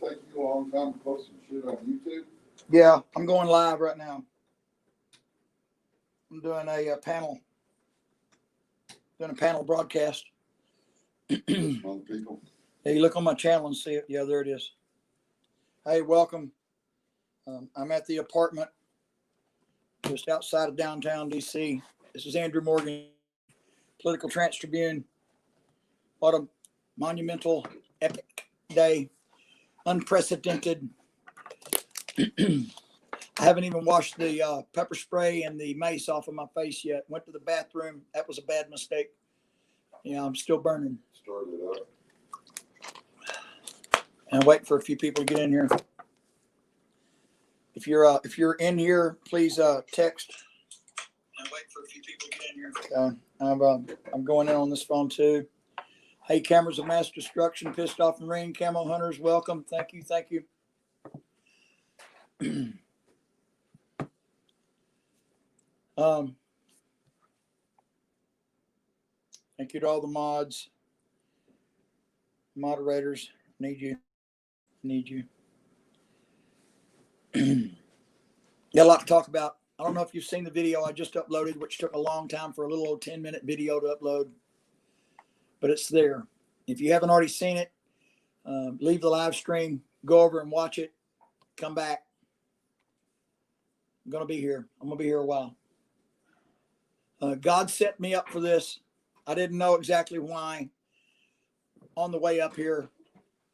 take you a long time to post some shit on YouTube? Yeah, I'm going live right now. I'm doing a panel broadcast. Other people. Hey, you look on my channel and see it. Yeah, there it is. Hey, welcome. I'm at the apartment just outside of downtown DC. This is Andrew Morgan, Political Trans Tribune. What a monumental, epic day. Unprecedented. I haven't even washed the pepper spray and the mace off of my face yet. Went to the bathroom. That was a bad mistake. Yeah, I'm still burning. Started it up. And I'm waiting for a few people to get in here. If you're in here, please text. I'm waiting for a few people to get in here. I'm going in on this phone too. Hey, cameras of mass destruction, pissed off and rain, camo hunters, welcome. Thank you. Thank you. Thank you to all the mods, moderators. Need you. Got a lot to talk about. I don't know if you've seen the video I just uploaded, which took a long time for a little old 10-minute video to upload, but it's there. If you haven't already seen it, leave the live stream, go over and watch it, come back. I'm going to be here. I'm going to be here a while. God set me up for this. I didn't know exactly why. On the way up here,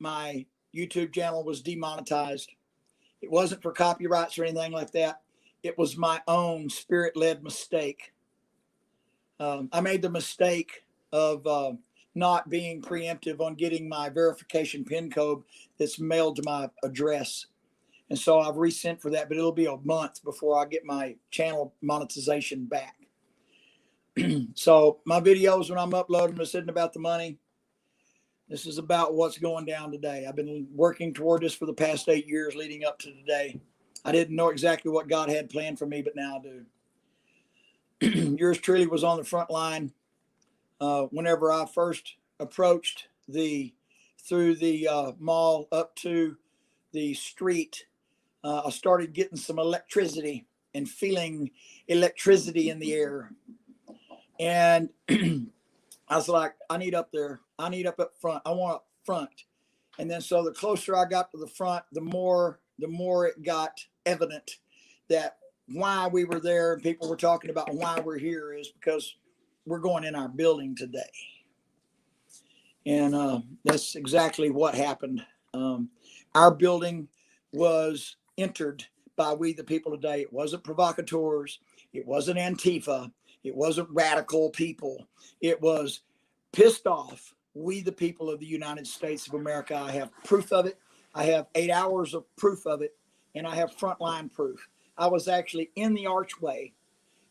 my YouTube channel was demonetized. It wasn't for copyrights or anything like that. It was my own spirit-led mistake. I made the mistake of not being preemptive on getting my verification PIN code that's mailed to my address. And so I've resent for that, but it'll be a month before I get my channel monetization back. So my videos, when I'm uploading, this isn't about the money. This is about what's going down today. I've been working toward this for the past 8 years leading up to today. I didn't know exactly what God had planned for me, but now I do. Yours truly was on the front line whenever I first approached through the mall up to the street. I started getting some electricity and feeling electricity in the air. And I was like, I need up there. I need up front. I want up front. And then so the closer I got to the front, the more it got evident that why we were there and people were talking about why we're here is because we're going in our building today. And that's exactly what happened. Our building was entered by we the people today. It wasn't provocateurs. It wasn't Antifa. It wasn't radical people. It was pissed off we the people of the United States of America. I have proof of it. I have 8 hours of proof of it, and I have frontline proof. I was actually in the archway,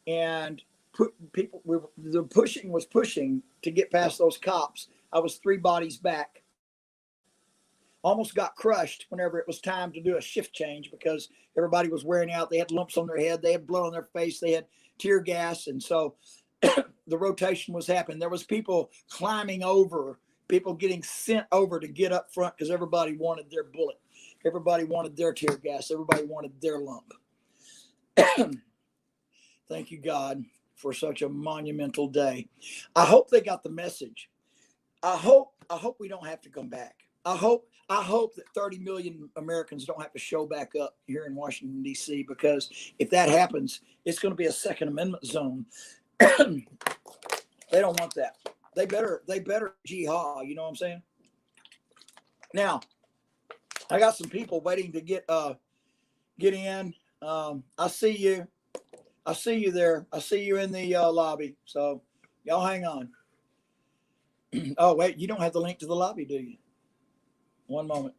and the pushing was pushing to get past those cops. I was 3 bodies back. Almost got crushed whenever it was time to do a shift change because everybody was wearing out. They had lumps on their head. They had blood on their face. They had tear gas. And so the rotation was happening. There was people climbing over, people getting sent over to get up front because everybody wanted their bullet. Everybody wanted their tear gas. Everybody wanted their lump. Thank you, God, for such a monumental day. I hope they got the message. I hope we don't have to come back. I hope that 30 million Americans don't have to show back up here in Washington, D.C., because if that happens, it's going to be a Second Amendment zone. They don't want that. They better jihad, you know what I'm saying? Now, I got some people waiting to get in. I see you. I see you there. I see you in the lobby. So y'all hang on. Oh, wait, you don't have the link to the lobby, do you? One moment.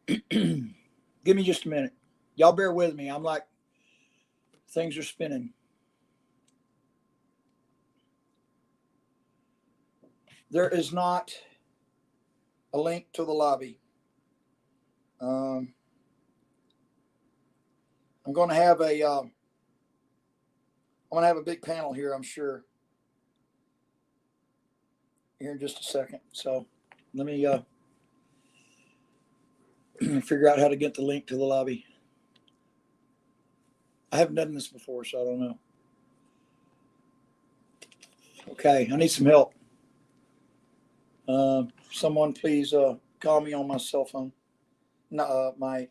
Give me just a minute. Y'all bear with me. I'm like, things are spinning. There is not a link to the lobby. I'm going to have a big panel here, I'm sure, here in just a second. So let me figure out how to get the link to the lobby. I haven't done this before, so I don't know. Okay, I need some help. Someone please call me on my cell phone. No, my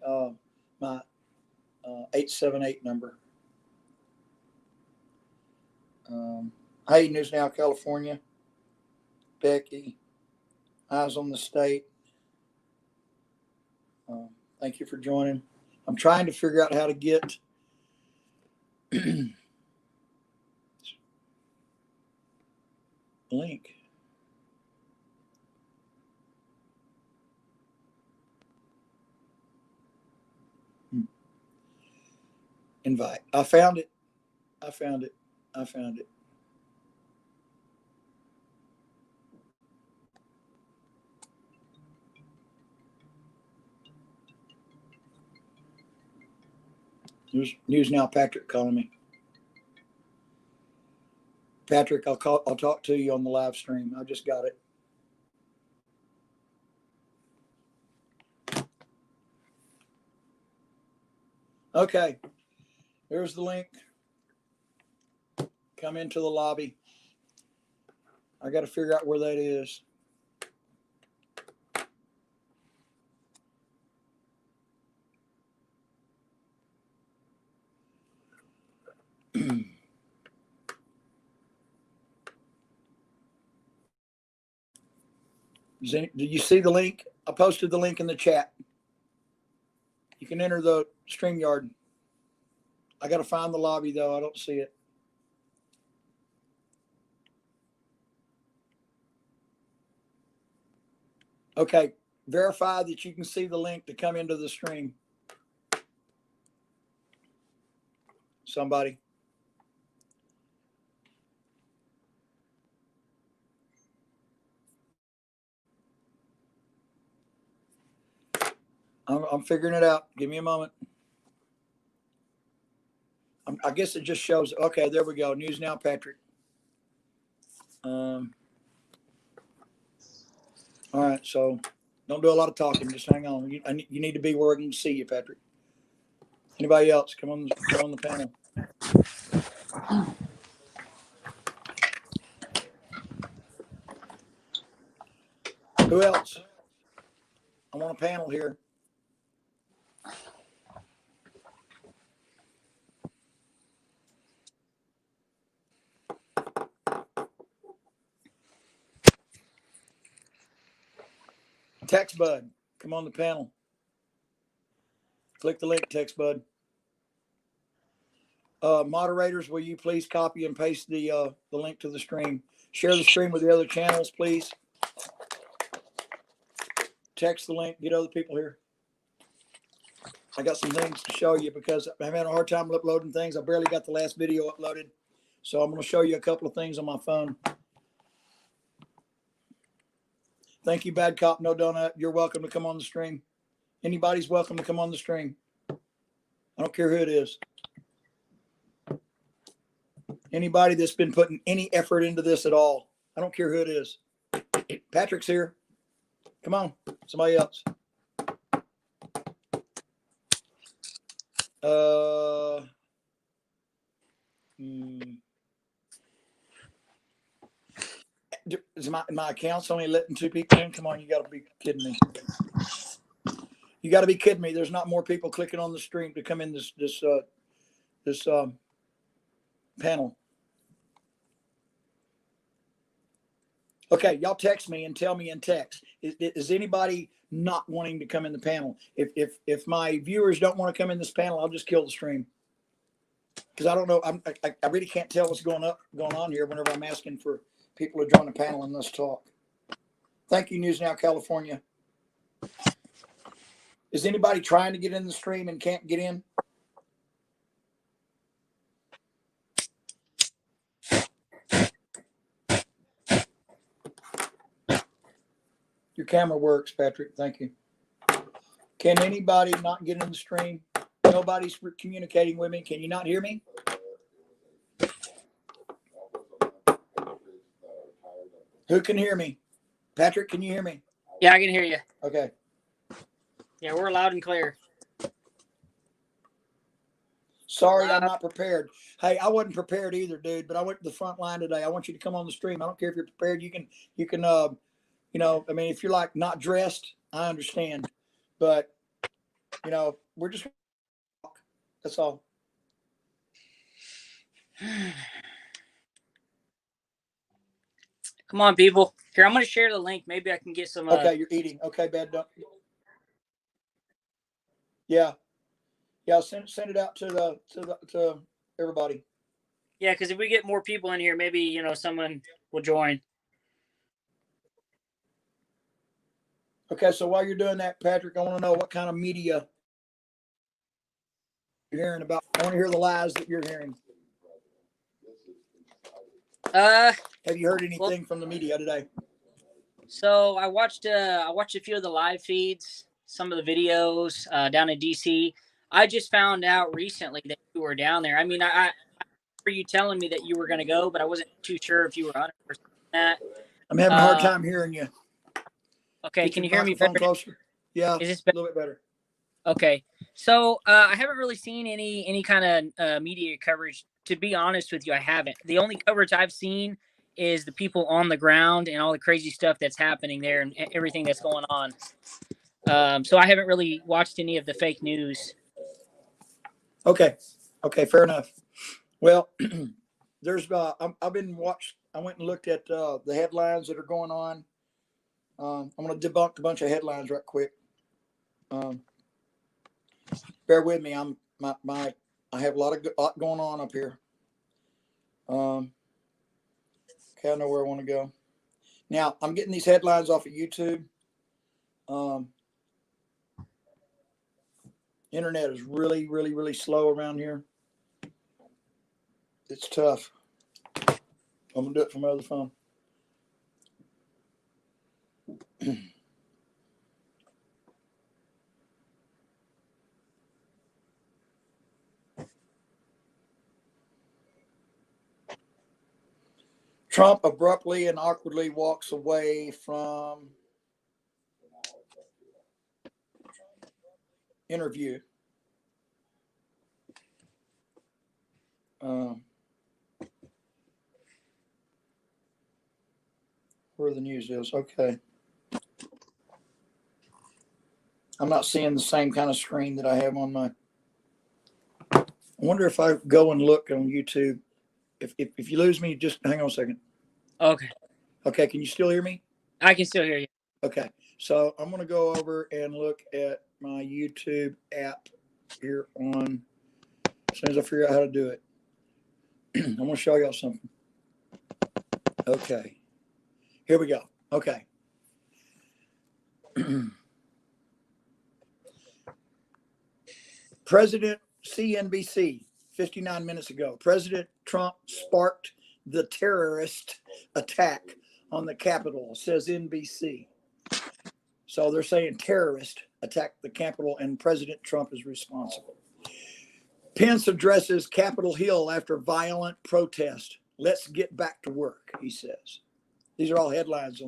878 number. Hey, News Now, California. Becky, Eyes on the State. Thank you for joining. I'm trying to figure out how to get link. Invite. I found it. I found it. I found it. News Now, Patrick calling me. Patrick, I'll talk to you on the live stream. I just got it. Okay. There's the link. Come into the lobby. I got to figure out where that is. Do you see the link? I posted the link in the chat. You can enter the StreamYard. I got to find the lobby, though. I don't see it. Okay. Verify that you can see the link to come into the stream. Somebody. I'm figuring it out. Give me a moment. I guess it just shows. Okay, there we go. News Now, Patrick. All right, so don't do a lot of talking. Just hang on. You need to be where I can see you, Patrick. Anybody else? Come on the panel. Who else? I want a panel here. Text Bud, come on the panel. Click the link, Text Bud. Moderators, will you please copy and paste the link to the stream? Share the stream with the other channels, please. Text the link, get other people here. I got some things to show you because I'm having a hard time uploading things. I barely got the last video uploaded. So I'm going to show you a couple of things on my phone. Thank you, Bad Cop No Donut. You're welcome to come on the stream. Anybody's welcome to come on the stream. I don't care who it is. Anybody that's been putting any effort into this at all. I don't care who it is. Patrick's here. Come on. Somebody else. Is my account's only letting 2 people in? Come on, you got to be kidding me. You got to be kidding me. There's not more people clicking on the stream to come in this panel. Okay, y'all text me and tell me in text. Is anybody not wanting to come in the panel? If my viewers don't want to come in this panel, I'll just kill the stream. Because I don't know. I really can't tell what's going on here whenever I'm asking for people to join the panel and let's talk. Thank you, News Now, California. Is anybody trying to get in the stream and can't get in? Your camera works, Patrick. Thank you. Can anybody not get in the stream? Nobody's communicating with me. Can you not hear me? Who can hear me? Patrick, can you hear me? Yeah, I can hear you. Okay. Yeah, we're loud and clear. Sorry, I'm not prepared. Hey, I wasn't prepared either, dude. But I went to the front line today. I want you to come on the stream. I don't care if you're prepared. You can. I mean, if you're like not dressed, I understand. But we're just. That's all. Come on, people. Here, I'm going to share the link. Maybe I can get some. Okay, you're eating. Okay, bad. Yeah. Send it out to everybody. Yeah, because if we get more people in here, maybe someone will join. Okay, so while you're doing that, Patrick, I want to know what kind of media you're hearing about. I want to hear the lies that you're hearing. Have you heard anything from the media today? So I watched a few of the live feeds, some of the videos down in DC. I just found out recently that you were down there. I mean, I remember you telling me that you were going to go, but I wasn't too sure if you were 100% that. I'm having a hard time hearing you. Okay, can you hear me better? Closer? Yeah, is this a little bit better? Okay, so I haven't really seen any kind of media coverage. To be honest with you, I haven't. The only coverage I've seen is the people on the ground and all the crazy stuff that's happening there and everything that's going on. So I haven't really watched any of the fake news. Okay, fair enough. Well, there's I've been watched. I went and looked at the headlines that are going on. I'm going to debunk a bunch of headlines right quick. Bear with me. I have a lot going on up here. Okay, I know where I want to go. Now, I'm getting these headlines off of YouTube. Internet is really, really, really slow around here. It's tough. I'm going to do it from my other phone. Trump abruptly and awkwardly walks away from interview. Where the news is. Okay. I'm not seeing the same kind of screen that I have on my. I wonder if I go and look on YouTube. If you lose me, just hang on a second. Okay. Okay. Can you still hear me? I can still hear you. Okay. So I'm going to go over and look at my YouTube app here on. As soon as I figure out how to do it, I'm going to show y'all something. Okay. Here we go. Okay. President CNBC, 59 minutes ago, President Trump sparked the terrorist attack on the Capitol, says NBC. So they're saying terrorist attacked the Capitol and President Trump is responsible. Pence addresses Capitol Hill after violent protest. Let's get back to work, he says. These are all headlines.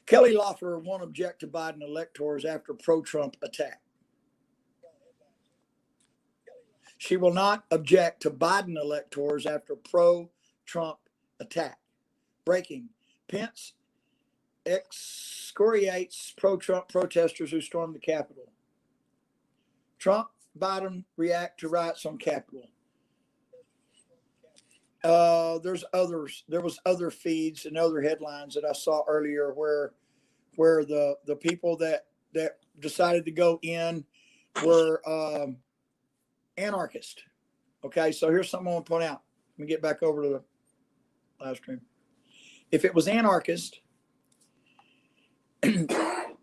Kelly Loeffler won't object to Biden electors after pro-Trump attack. She will not object to Biden electors after pro-Trump attack. Breaking. Pence excoriates pro-Trump protesters who stormed the Capitol. Trump, Biden react to riots on Capitol. There's others. There was other feeds and other headlines that I saw earlier where the people that decided to go in were anarchists. Okay, so here's something I want to point out. Let me get back over to the live stream. If it was anarchist,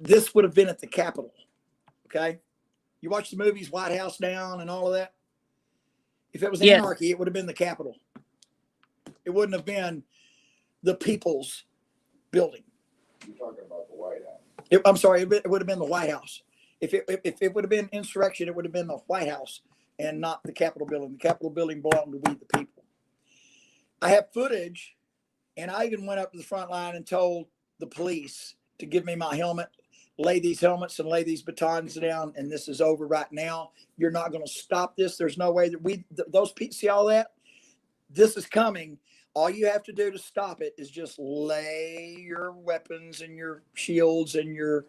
this would have been at the Capitol. Okay, you watch the movies White House Down and all of that. If it was anarchy, it would have been the Capitol. It wouldn't have been the People's Building. You're talking about the White House. I'm sorry, it would have been the White House. If it would have been insurrection, it would have been the White House and not the Capitol Building. The Capitol Building belonged to we the people. I have footage, and I even went up to the front line and told the police to give me my helmet, lay these helmets and lay these batons down, and this is over right now. You're not going to stop this. There's no way that those people, see all that? This is coming. All you have to do to stop it is just lay your weapons and your shields and your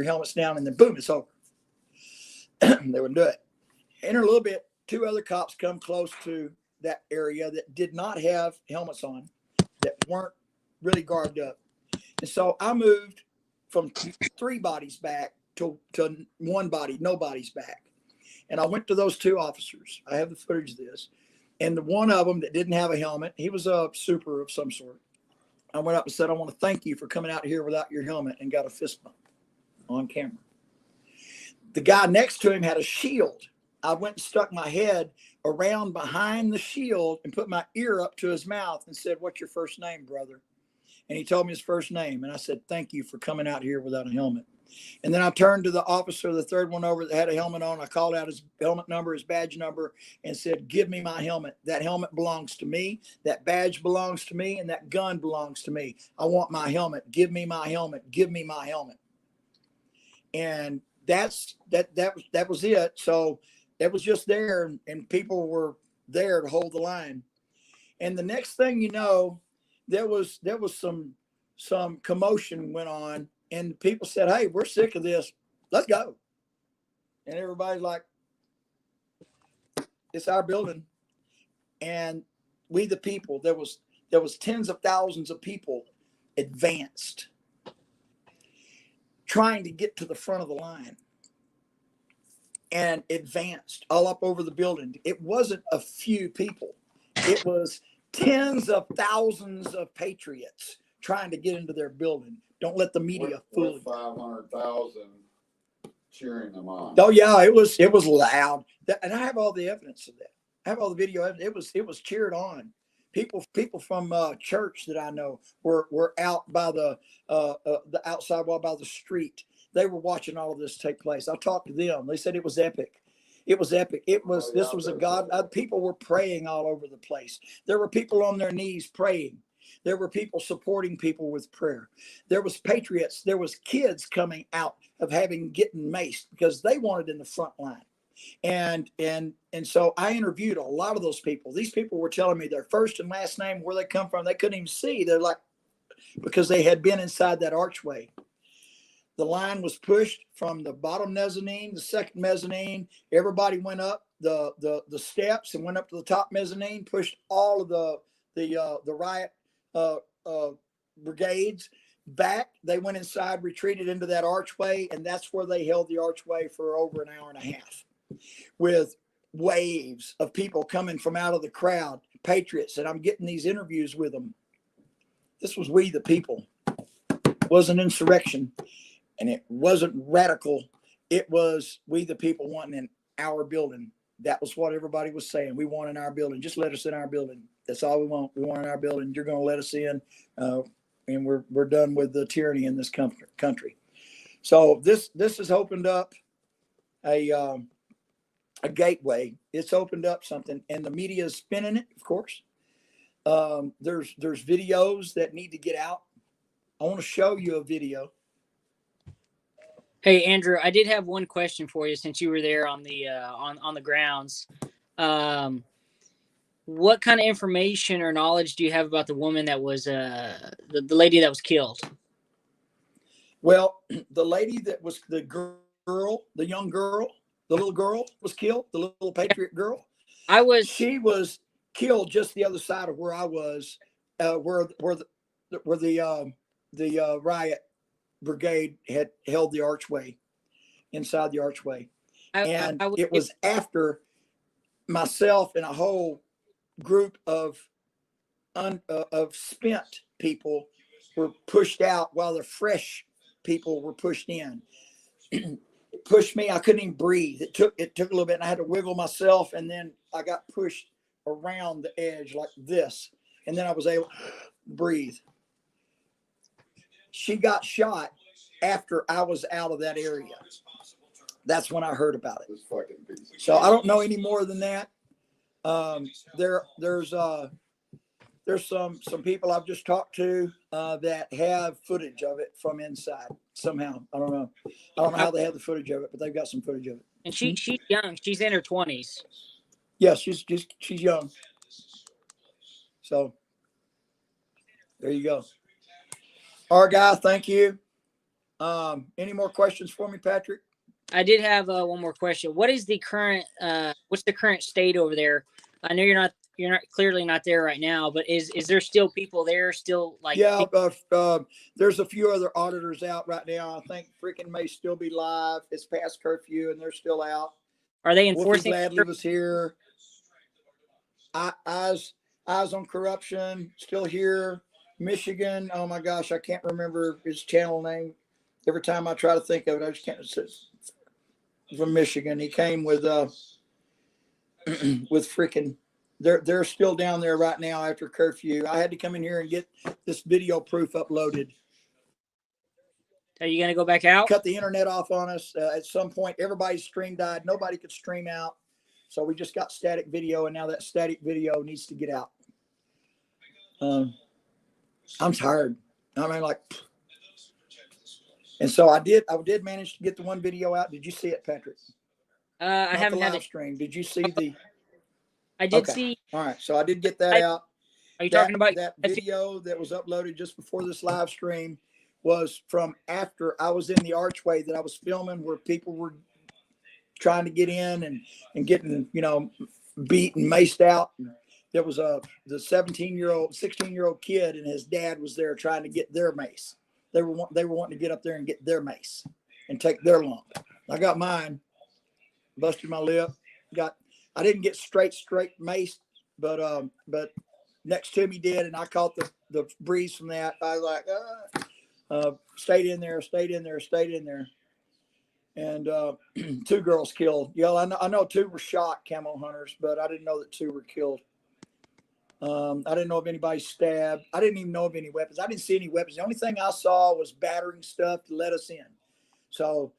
helmets down, and then boom, it's over. They wouldn't do it. In a little bit, 2 other cops come close to that area that did not have helmets on, that weren't really garbed up. And so I moved from 3 bodies back to 1 body, no bodies back. And I went to those 2 officers. I have the footage of this. And the one of them that didn't have a helmet, he was a super of some sort. I went up and said, I want to thank you for coming out here without your helmet, and got a fist bump on camera. The guy next to him had a shield. I went and stuck my head around behind the shield and put my ear up to his mouth and said, what's your first name, brother? And he told me his first name. And I said, thank you for coming out here without a helmet. And then I turned to the officer, the 3rd one over that had a helmet on. I called out his helmet number, his badge number, and said, give me my helmet. That helmet belongs to me. That badge belongs to me. And that gun belongs to me. I want my helmet. Give me my helmet. Give me my helmet. And that was it. So it was just there, and people were there to hold the line. And the next thing you know, there was some commotion went on, and people said, hey, we're sick of this. Let's go. And everybody's like, it's our building. And we, the people, there was tens of thousands of people advanced, trying to get to the front of the line, and advanced all up over the building. It wasn't a few people. It was tens of thousands of patriots trying to get into their building. Don't let the media fool you. 500,000 cheering them on. Oh yeah, it was loud. And I have all the evidence of that. I have all the video evidence. It was cheered on. People from church that I know were out by the outside wall by the street. They were watching all of this take place. I talked to them. They said it was epic. It was epic. This was a God. People were praying all over the place. There were people on their knees praying. There were people supporting people with prayer. There was patriots. There was kids coming out of getting maced because they wanted in the front line. And so I interviewed a lot of those people. These people were telling me their first and last name, where they come from. They couldn't even see. They're like, because they had been inside that archway. The line was pushed from the bottom mezzanine, the second mezzanine. Everybody went up the steps and went up to the top mezzanine, pushed all of the riot brigades back. They went inside, retreated into that archway, and that's where they held the archway for over an hour and a half, with waves of people coming from out of the crowd, patriots. And I'm getting these interviews with them. This was we the people. It wasn't insurrection, and it wasn't radical. It was we the people wanting in our building. That was what everybody was saying. We want in our building. Just let us in our building. That's all we want. We want in our building. You're going to let us in, and we're done with the tyranny in this country. So this has opened up a gateway. It's opened up something, and the media is spinning it, of course. There's videos that need to get out. I want to show you a video. Hey, Andrew, I did have one question for you since you were there on the on the grounds. What kind of information or knowledge do you have about the woman that was the lady that was killed? Well, the lady that was the girl, the young girl, the little girl was killed, the little patriot girl. She was killed just the other side of where I was, where the riot brigade had held the archway, inside the archway. It was after myself and a whole group of spent people were pushed out while the fresh people were pushed in. It pushed me. I couldn't even breathe. It took a little bit, and I had to wiggle myself, and then I got pushed around the edge like this, and then I was able to breathe. She got shot after I was out of that area. That's when I heard about it. So I don't know any more than that. There's there's some people I've just talked to that have footage of it from inside somehow. I don't know how they have the footage of it, but they've got some footage of it. And she's young. She's in her 20s. Yeah, she's young. So there you go. All right, guy. Thank you. Any more questions for me, Patrick? I did have one more question. What is the current what's the current state over there? I know you're not clearly not there right now, but is there still people there still like Yeah, there's a few other auditors out right now. I think freaking may still be live. It's past curfew and they're still out. Are they Wolfie enforcing? Gladly was here. Eyes on Corruption still here. Michigan. Oh my gosh, I can't remember his channel name. Every time I try to think of it, I just can't. It's from Michigan. He came with with freaking. They're still down there right now after curfew. I had to come in here and get this video proof uploaded. Are you going to go back out? Cut the internet off on us at some point. Everybody's stream died. Nobody could stream out. So we just got static video, and now that static video needs to get out. I'm tired. I mean, like, and so I did manage to get the one video out. Did you see it, Patrick? I haven't had the live stream. Did you see the? I did okay. see. All right, so I did get that out. Are you talking about that video that was uploaded just before this live stream? Was from after I was in the archway that I was filming, where people were trying to get in and getting, beat and maced out. There was the 16-year-old kid and his dad was there trying to get their mace. They were wanting to get up there and get their mace and take their lump. I got mine, busted my lip. I didn't get straight maced, but next to me did, and I caught the breeze from that. I was like, stayed in there. And 2 girls killed. Yeah, I know 2 were shot, camo hunters, but I didn't know that 2 were killed. I didn't know of anybody stabbed. I didn't even know of any weapons. I didn't see any weapons. The only thing I saw was battering stuff to let us in. So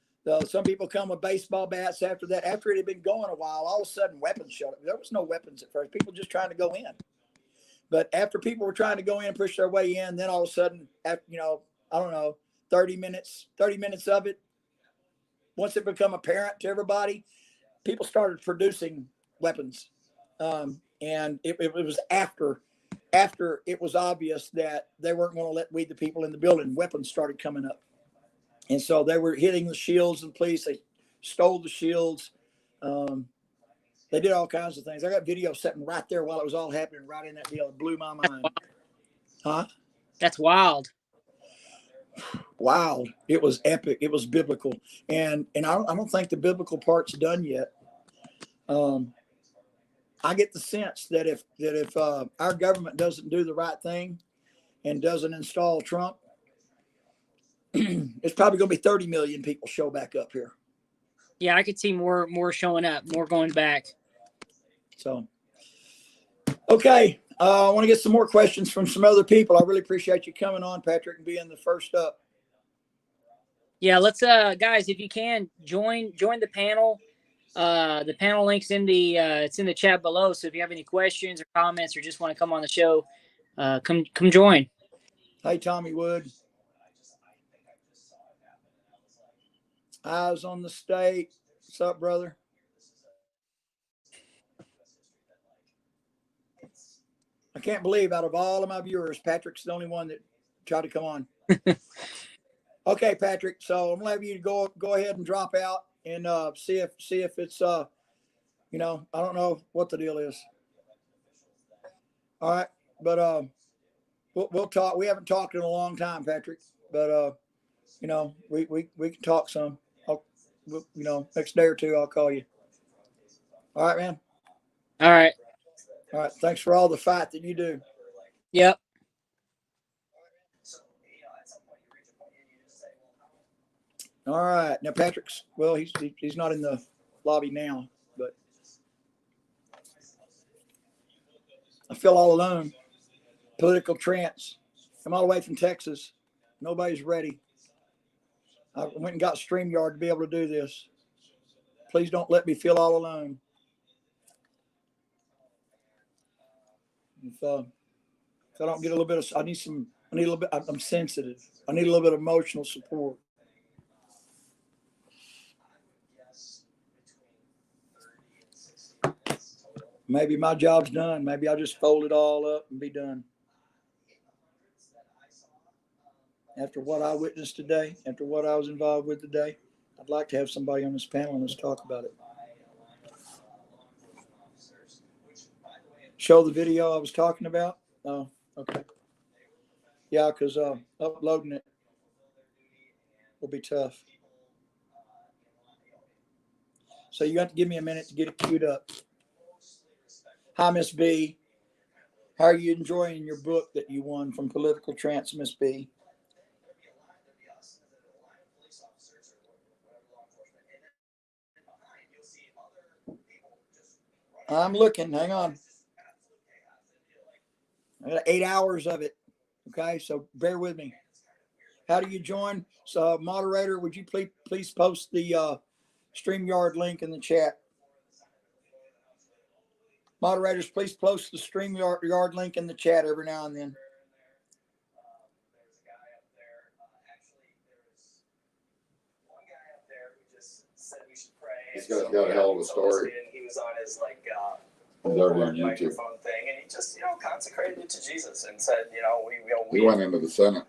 some people come with baseball bats after that. After it had been going a while, all of a sudden weapons showed up. There was no weapons at first. People just trying to go in. But after people were trying to go in, push their way in, then all of a sudden, after, I don't know, 30 minutes of it, once it became apparent to everybody, people started producing weapons. And it was after it was obvious that they weren't going to let the people in the building. Weapons started coming up. And so they were hitting the shields and police. They stole the shields. They did all kinds of things. I got video sitting right there while it was all happening, right in that deal. It blew my mind. Huh? That's wild. Wild. It was epic. It was biblical. And I don't think the biblical part's done yet. I get the sense that if our government doesn't do the right thing and doesn't install Trump, it's probably going to be 30 million people show back up here. Yeah, I could see more showing up, more going back. So, okay. I want to get some more questions from some other people. I really appreciate you coming on, Patrick, and being the first up. Yeah, let's guys, if you can join the panel. The panel link's in the it's in the chat below. So if you have any questions or comments or just want to come on the show, come join. Hey, Tommy Wood. Eyes on the state. What's up, brother? I can't believe out of all of my viewers, Patrick's the only one that tried to come on. Okay, Patrick. So I'm gonna have you to go ahead and drop out and see if it's I don't know what the deal is. All right, but we'll talk. We haven't talked in a long time, Patrick. But we can talk some. Next day or 2, I'll call you. All right, man. All right. All right. Thanks for all the fight that you do. Yep. All right. Now, Patrick's, well, he's not in the lobby now, but I feel all alone. Political trance. I'm all the way from Texas. Nobody's ready. I went and got StreamYard to be able to do this. Please don't let me feel all alone. I don't get a little bit of, I need a little bit, I'm sensitive. I need a little bit of emotional support. Maybe my job's done. Maybe I'll just fold it all up and be done. After what I witnessed today, after what I was involved with today, I'd like to have somebody on this panel and let's talk about it. Show the video I was talking about? Oh, okay. Yeah, because uploading it will be tough. So you have to give me a minute to get it queued up. Hi, Miss B. How are you enjoying your book that you won from Political Trance, Miss B? I'm looking. Hang on. I got 8 hours of it. Okay, so bear with me. How do you join? So, moderator, would you please post the StreamYard link in the chat? Moderators, please post the StreamYard link in the chat every now and then. This guy's got a hell of a story. He was on his He's already on YouTube. microphone thing, and he just consecrated it to Jesus and said, He went into the Senate.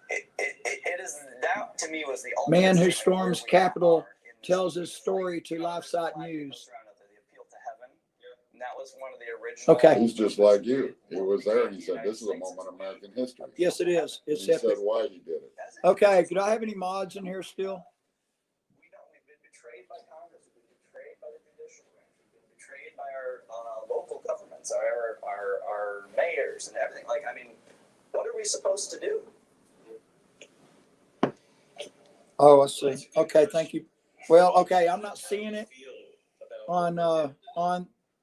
It is that to me was the ultimate Man who storms Capitol tells his story to LifeSite News. That was one of the original. Okay. He's just like you. He was there and he said, "This is a moment in American history." Yes, it is. It's he epic. said why he did it. Okay, could I have any mods in here still? We've been betrayed by Congress. We've been betrayed by the judicial branch. We've been betrayed by our local governments, our mayors and everything. What are we supposed to do? Oh, I see. Okay, thank you. Well, okay, I'm not seeing it on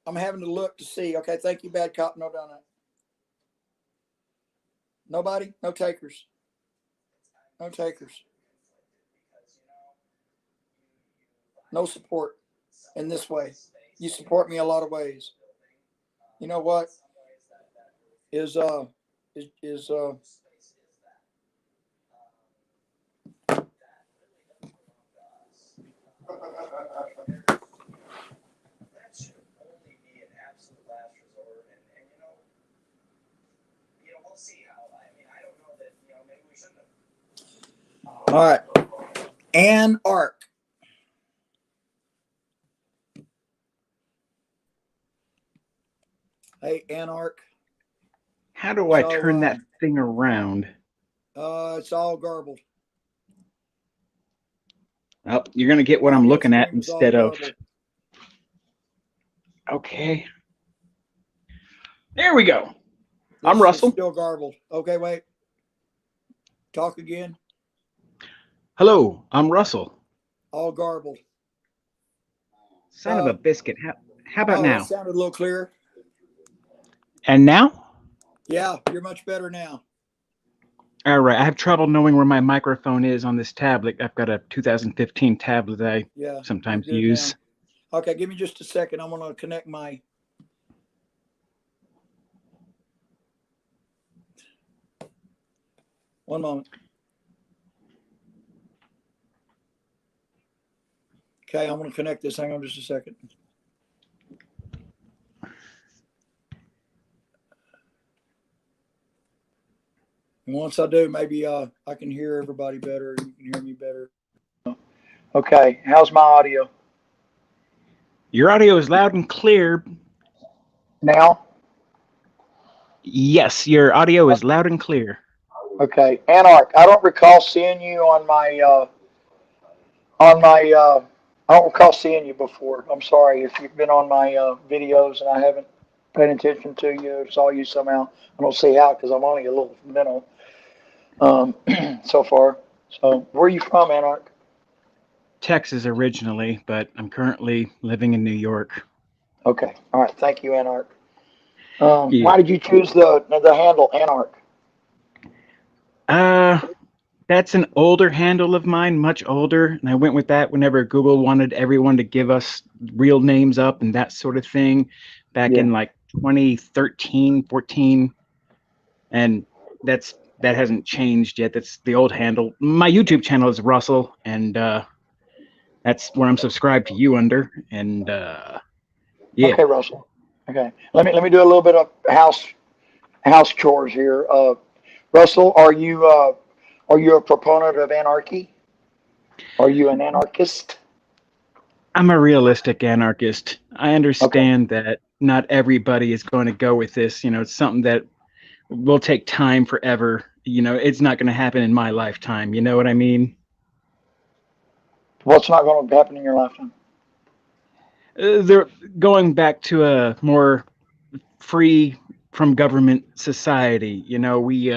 I'm having to look to see. Okay, thank you, Bad Cop. No donut. Nobody? No takers. No takers. No support in this way. You support me a lot of ways. You know what? We'll see how. I don't know that. Maybe we shouldn't have. All right. Ann Ark. Hey, Ann Ark. How do I turn that thing around? It's all garbled. Well, you're going to get what I'm looking at instead of. Okay. There we go. I'm Russell. Still garbled. Okay, wait. Talk again. Hello, I'm Russell. All garbled. Son of a biscuit. How about now? That sounded a little clearer. And now? Yeah, you're much better now. All right. I have trouble knowing where my microphone is on this tablet. I've got a 2015 tablet that I sometimes use. Now. Okay, give me just a second. I'm going to connect my... One moment. Okay, I'm going to connect this. Hang on just a second. And once I do, maybe I can hear everybody better. You can hear me better. Okay, how's my audio? Your audio is loud and clear. Now? Yes, your audio is loud and clear. Okay, Anarch, I don't recall seeing you on my I don't recall seeing you before. I'm sorry if you've been on my videos and I haven't paid attention to you or saw you somehow. I don't see how because I'm only a little mental so far. So where are you from, Anarch? Texas originally, but I'm currently living in New York. Okay, all right. Thank you, Anarch. Why did you choose the handle Anarch? That's an older handle of mine, much older, and I went with that whenever Google wanted everyone to give us real names up and that sort of thing back in like 2013, 14. and that hasn't changed yet. That's the old handle. My YouTube channel is Russell, and that's where I'm subscribed to you under. And yeah, Okay, Russell. Okay, let me do a little bit of house chores here. Russell, are you a proponent of anarchy? Are you an anarchist? I'm a realistic anarchist. I Okay. understand that not everybody is going to go with this. It's something that will take time forever. It's not going to happen in my lifetime. You know what I mean? What's not going to happen in your lifetime? They're going back to a more free from government society. We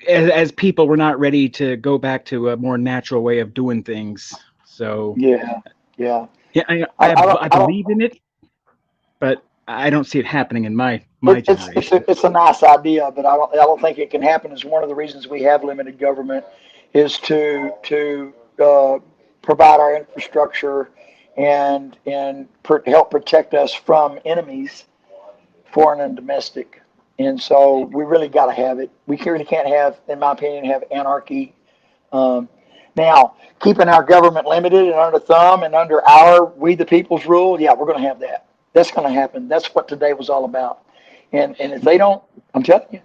as people, we're not ready to go back to a more natural way of doing things. So Yeah, yeah. yeah, I I don't. believe in it, but I don't see it happening in my generation. It's a nice idea, but I don't think it can happen. Is one of the reasons we have limited government is to provide our infrastructure and help protect us from enemies, foreign and domestic. And so we really got to have it. We really can't have, in my opinion, have anarchy. Um, Now, keeping our government limited and under thumb and under our we the people's rule, yeah, we're going to have that. That's going to happen. That's what today was all about. And if they don't, I'm telling you,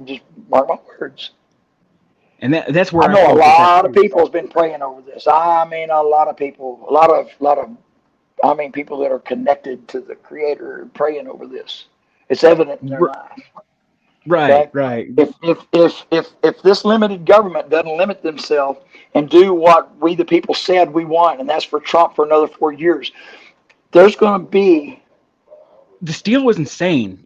just mark my words. And that's I where I know a focus at lot of too. people has been praying over this. I mean, a lot of people, I mean, people that are connected to the Creator are praying over this. It's evident in their life. Right, Okay. right. If this limited government doesn't limit themselves and do what we the people said we want, and that's for Trump for another 4 years, there's going to be. The steal was insane.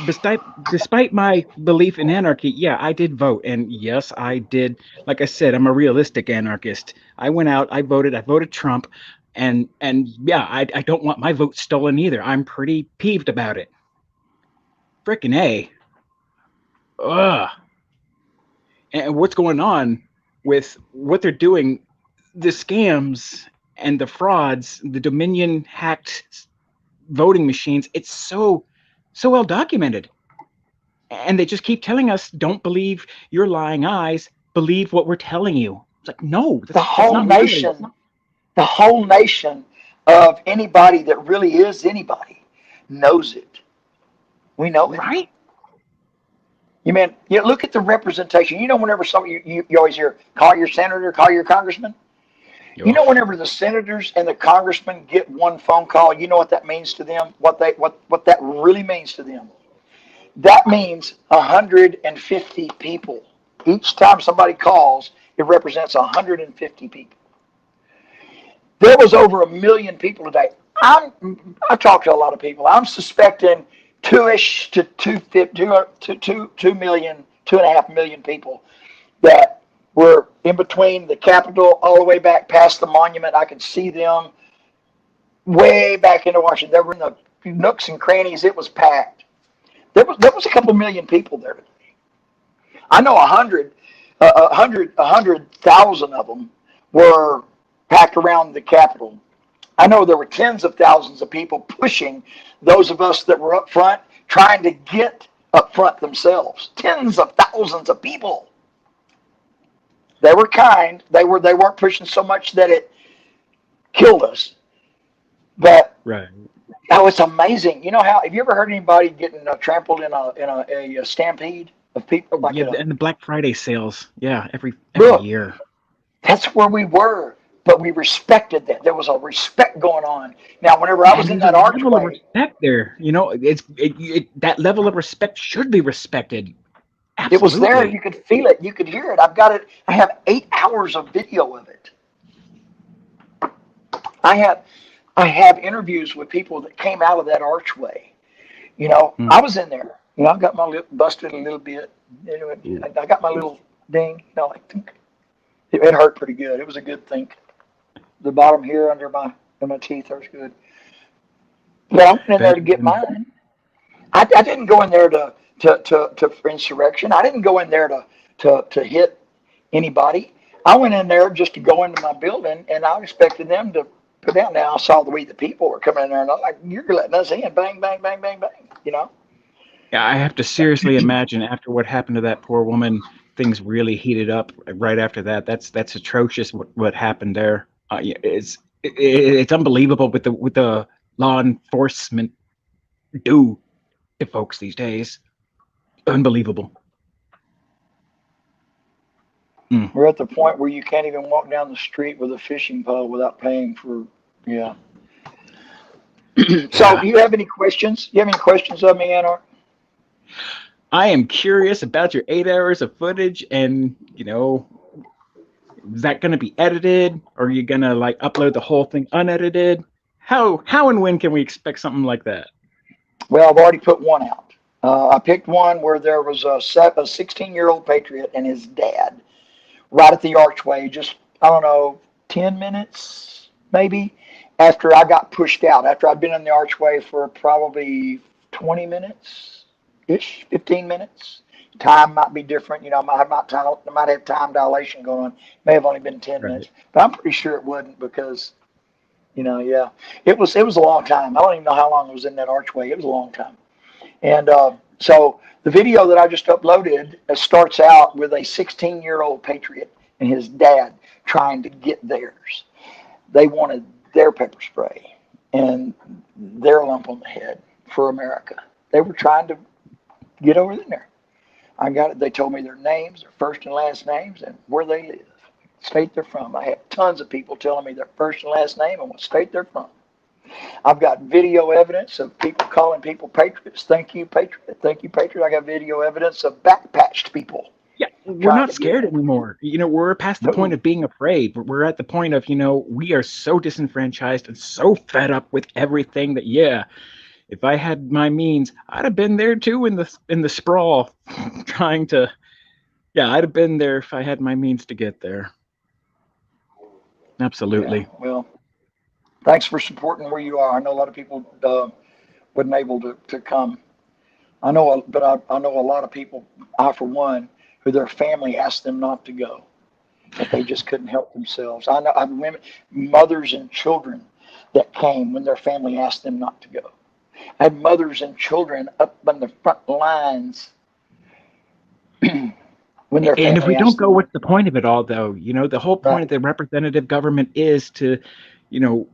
Despite my belief in anarchy, yeah, I did vote, and yes, I did. Like I said, I'm a realistic anarchist. I went out, I voted Trump, and yeah, I don't want my vote stolen either. I'm pretty peeved about it. Frickin' A. Ugh. And what's going on with what they're doing, the scams and the frauds, the Dominion hacked voting machines, it's so well documented. And they just keep telling us, don't believe your lying eyes, believe what we're telling you. It's like, no, the that's whole not reality. nation, the whole nation of anybody that really is anybody knows it. We know it. Right? Look at the representation. Whenever you always hear, call your senator, call your congressman. Ugh. Whenever the senators and the congressmen get one phone call, you know what that means to them? What that really means to them? That means 150 people. Each time somebody calls, it represents 150 people. There was over 1 million people today. I talked to a lot of people. I'm suspecting 2-ish to 2 million, 2.5 million people that were in between the Capitol all the way back past the monument. I could see them way back into Washington. They were in the nooks and crannies. It was packed. There was a couple million people there today. I know 100,000 of them were packed around the Capitol. I know there were tens of thousands of people pushing those of us that were up front, trying to get up front themselves. Tens of thousands of people. They were kind. They weren't pushing so much that it killed us. But Right. it's amazing. Have you ever heard anybody getting trampled in a stampede of people? Oh, yeah, and the Black Friday sales. Yeah, every Look, year. that's where we were, but we respected that. There was a respect going on. Now, whenever I was And in there's a that level of archway, respect there. That level of respect should be respected. it was there. Absolutely. You could feel it. You could hear it. I've got it. I have 8 hours of video of it. I have interviews with people that came out of that archway. Mm. I was in there. I got my lip busted a little bit. Anyway, I got my little ding. Like it hurt pretty good. It was a good thing. The bottom here under my teeth hurts good. But I went in there to Better get than mine. I didn't go in there to for insurrection. I didn't go in there to hit anybody. I went in there just to go into my building, and I expected them to put down. Now I saw the way the people were coming in there, and I'm like, "You're letting us in!" Bang, bang, bang, bang, bang. Yeah, I have to seriously imagine after what happened to that poor woman, things really heated up right after that. That's atrocious what happened there. Yeah, it's unbelievable with the law enforcement do to folks these days. Unbelievable. Mm. We're at the point where you can't even walk down the street with a fishing pole without paying for. Yeah. So, Yeah. do you have any questions? You have any questions of me, Anarch? I am curious about your 8 hours of footage, and is that going to be edited, or are you going to like upload the whole thing unedited? How and when can we expect something like that? Well, I've already put one out. I picked one where there was a 16-year-old patriot and his dad right at the archway, just, I don't know, 10 minutes maybe after I got pushed out, after I'd been in the archway for probably 20 minutes ish, 15 minutes. Time might be different. I might have time dilation going on. May have only been 10 Right. minutes, but I'm pretty sure it wouldn't because, yeah, it was a long time. I don't even know how long it was in that archway. It was a long time. And so the video that I just uploaded starts out with a 16-year-old patriot and his dad trying to get theirs. They wanted their pepper spray and their lump on the head for America. They were trying to get over there. I got it. They told me their names, their first and last names, and where they live, state they're from. I had tons of people telling me their first and last name and what state they're from. I've got video evidence of people calling people patriots. Thank you, patriot. Thank you, patriot. I got video evidence of backpatched people. Yeah, we're not scared anymore. We're past the point of being afraid. We're at the point of, we are so disenfranchised and so fed up with everything that, yeah, if I had my means, I'd have been there too in the sprawl, trying to. Yeah, I'd have been there if I had my means to get there. Absolutely. Yeah, well, thanks for supporting where you are. I know a lot of people wasn't able to come. I know, but I know a lot of people. I, for one, who their family asked them not to go, but they just couldn't help themselves. I know I've women, mothers and children that came when their family asked them not to go. I had mothers and children up on the front lines when their And if we family don't asked go, them. what's the point of it all, though? The whole point Right. of the representative government is to,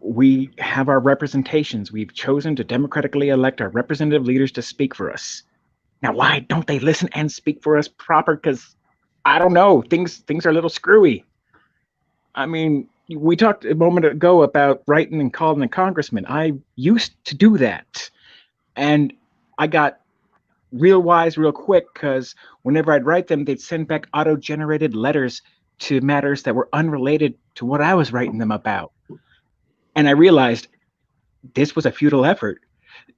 we have our representations. We've chosen to democratically elect our representative leaders to speak for us. Now, why don't they listen and speak for us proper? Because I don't know, things are a little screwy. I mean, we talked a moment ago about writing and calling a congressman. I used to do that, and I got real wise real quick because whenever I'd write them, they'd send back auto-generated letters to matters that were unrelated to what I was writing them about. And I realized this was a futile effort.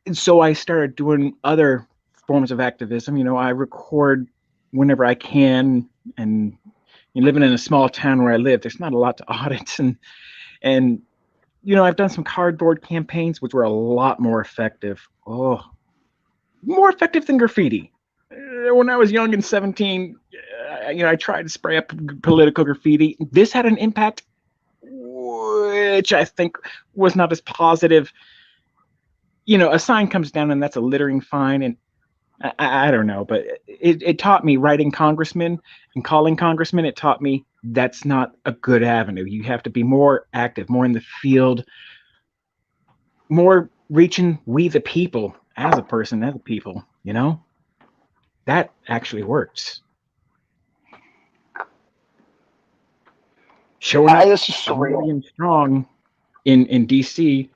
And so I started doing other forms of activism. I record whenever I can, and living in a small town where I live, there's not a lot to audit. And I've done some cardboard campaigns, which were a lot more effective. Oh, more effective than graffiti. When I was young and 17, I tried to spray up political graffiti. This had an impact, which I think was not as positive. A sign comes down and that's a littering fine, and I don't know, but it taught me writing congressmen and calling congressmen. It taught me that's not a good avenue. You have to be more active, more in the field, more reaching we the people as a person, as a people, that actually works. Showing up This is a surreal. million strong in DC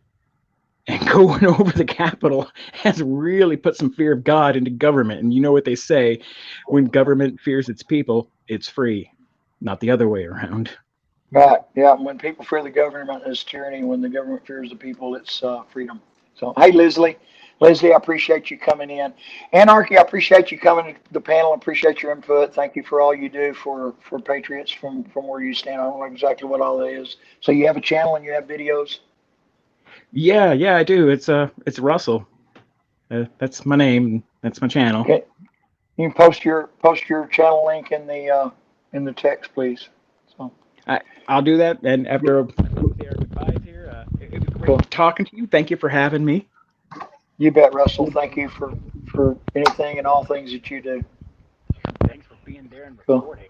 and going over the Capitol has really put some fear of God into government. And you know what they say, when government fears its people, it's free, not the other way around. Right. Yeah. When people fear the government, it's tyranny. When the government fears the people, it's freedom. So, hey, Leslie. Leslie, I appreciate you coming in. Anarchy, I appreciate you coming to the panel. I appreciate your input. Thank you for all you do for patriots from where you stand. I don't know exactly what all that is. So you have a channel and you have videos? Yeah, I do. It's Russell. That's my name. That's my channel. Okay. You can post your channel link in the text, please. So I'll do that. And after we say our goodbyes here, it was great talking to you. Thank you for having me. you bet, Russell. Thank you for for anything and all things that you do. Thanks for being there and Cool. recording.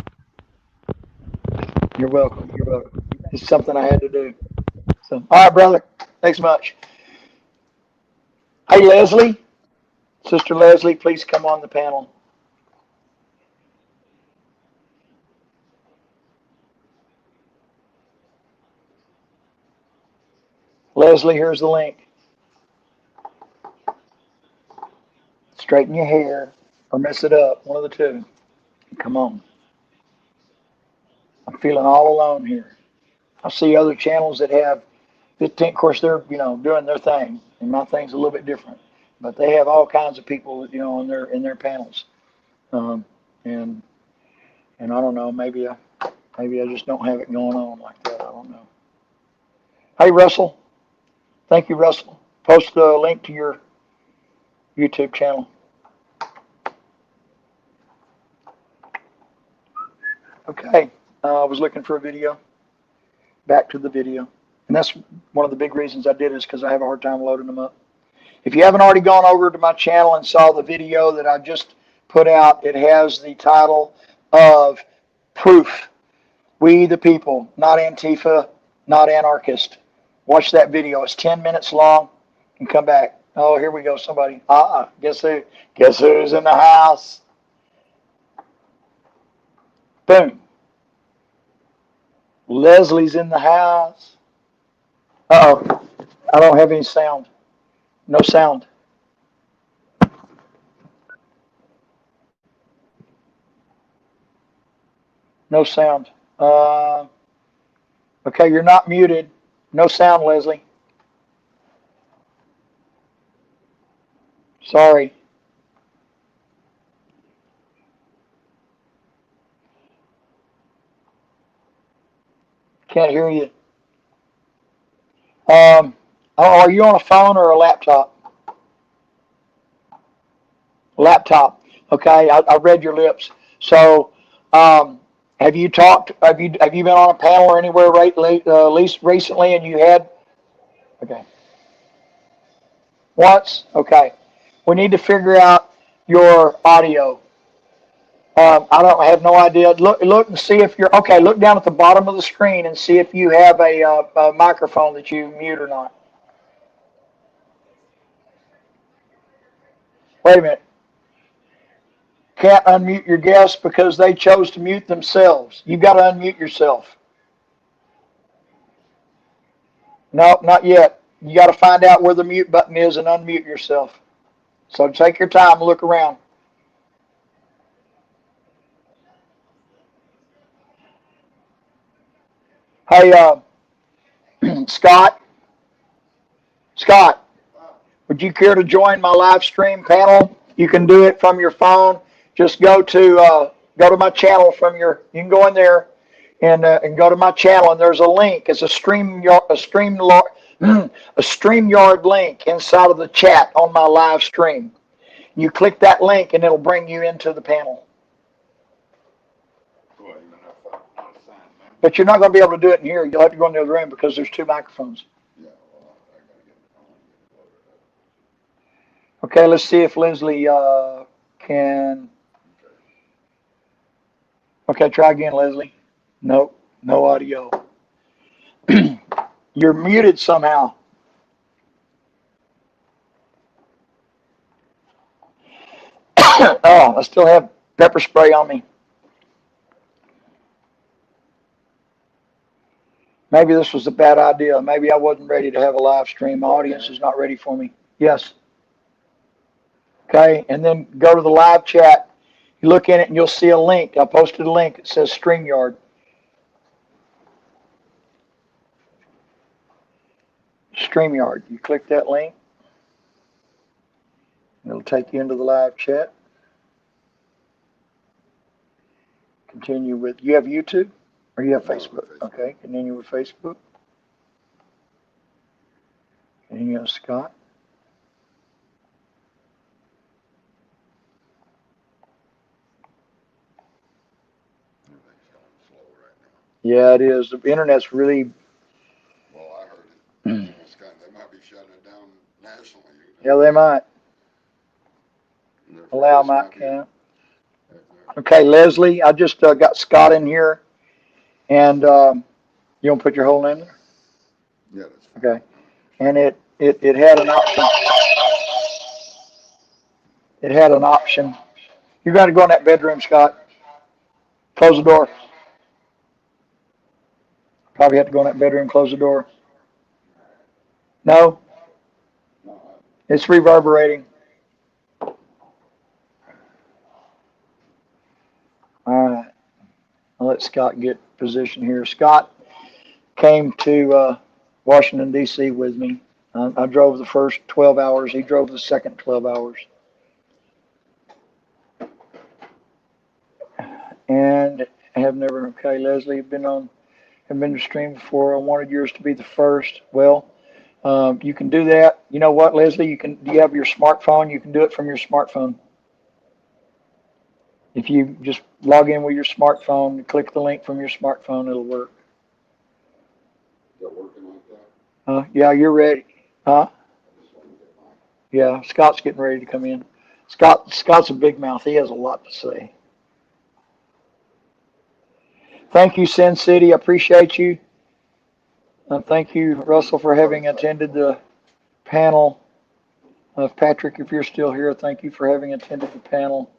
You're welcome. You're welcome. It's something I had to do. So, all right, brother. Thanks much. Hey, Leslie, Sister Leslie, please come on the panel. Leslie, here's the link. Straighten your hair or mess it up. One of the two. Come on. I'm feeling all alone here. I see other channels that have 15. Of course, they're doing their thing, and my thing's a little bit different. But they have all kinds of people in their panels. Um, and and I don't know. Maybe I just don't have it going on like that. I don't know. Hey, Russell. Thank you, Russell. Post a link to your YouTube channel. Okay. I was looking for a video. Back to the video. And that's one of the big reasons I did it is because I have a hard time loading them up. If you haven't already gone over to my channel and saw the video that I just put out, it has the title of Proof. We the people, not Antifa, not anarchist. Watch that video. It's 10 minutes long and come back. Oh, here we go. Somebody. Guess who? Guess who's in the house? Boom. Leslie's in the house. Uh-oh. I don't have any sound. No sound. No sound. Okay, you're not muted. No sound, Leslie. Sorry. Can't hear you. Are you on a phone or a laptop? Laptop. Okay, I read your lips. So, have you talked? Have you been on a panel or anywhere least recently? And you had? Okay. Once. Okay. We need to figure out your audio. I have no idea. Look and see if you're okay. Look down at the bottom of the screen and see if you have a microphone that you mute or not. Wait a minute. Can't unmute your guests because they chose to mute themselves. You've got to unmute yourself. No, not yet. You got to find out where the mute button is and unmute yourself. So take your time and look around. Hey, Scott, would you care to join my live stream panel? You can do it from your phone. Just go to my channel from your. You can go in there and go to my channel, and there's a link. It's a StreamYard link inside of the chat on my live stream. You click that link, and it'll bring you into the panel. But you're not going to be able to do it in here. You'll have to go in the other room because there's two microphones. Okay, let's see if Leslie can. Okay, try again, Leslie. Nope, no audio. You're muted somehow. Oh, I still have pepper spray on me. Maybe this was a bad idea. Maybe I wasn't ready to have a live stream. My audience is not ready for me. Yes. Okay, and then go to the live chat. You look in it and you'll see a link. I posted a link. It says StreamYard. StreamYard. You click that link. It'll take you into the live chat. Continue with, you have YouTube or you have Facebook? Okay, continue with Facebook. Continue with Scott. Yeah, it is. The internet's really. Well, I heard it. They might be shutting it down nationally. Yeah, they might. Allow my account. Okay, Leslie, I just got Scott in here, and you want to put your whole name there? Yeah, that's fine. Okay. And it had an option. It had an option. You're going to go in that bedroom, Scott. Close the door. Probably have to go in that bedroom, close the door. No? It's reverberating. All right. I'll let Scott get position here. Scott came to Washington, D.C. with me. I drove the first 12 hours. He drove the second 12 hours. And I have never, okay, Leslie, have been to stream before. I wanted yours to be the first. Well, you can do that. You know what, Leslie? Do you have your smartphone? You can do it from your smartphone. If you just log in with your smartphone, click the link from your smartphone, it'll work. Is that working like that? Yeah, you're ready. Huh? Yeah, Scott's getting ready to come in. Scott's a big mouth. He has a lot to say. Thank you, Sin City. I appreciate you. Thank you, Russell, for having attended the panel. Patrick, if you're still here, thank you for having attended the panel.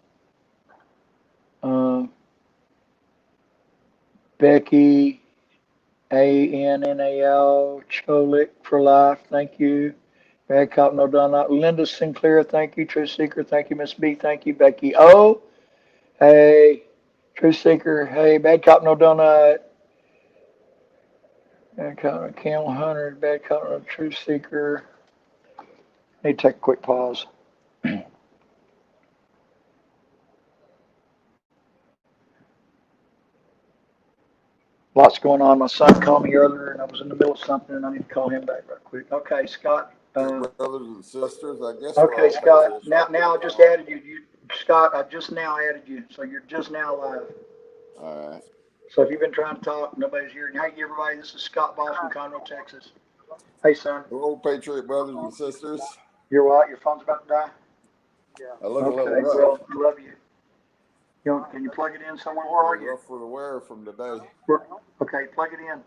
Becky, ANNAL, Cholik for life, thank you. Bad Cop No Donut. Linda Sinclair, thank you. Truth Seeker, thank you. Miss B, thank you. Becky O, hey. Truth Seeker, hey. Bad Cop No Donut. Bad Cop No Camel Hunter, Bad Cop No Truth Seeker. Need to take a quick pause. Lots going on. My son called me earlier, and I was in the middle of something, and I need to call him back right quick. Okay, Scott. Brothers and sisters, I guess. Okay, Scott. Now I just added you. Scott, I just now added you, so you're just now live. All right. So if you've been trying to talk, nobody's hearing. Hey, everybody, this is Scott Ball from Conroe, Texas. Hey, son. Hello, Patriot brothers and sisters. You're what? Your phone's about to die? I look a little Okay, rough. well, I love you. Can you plug it in somewhere? Where are you? Rough for the wear from today. Okay, plug it in.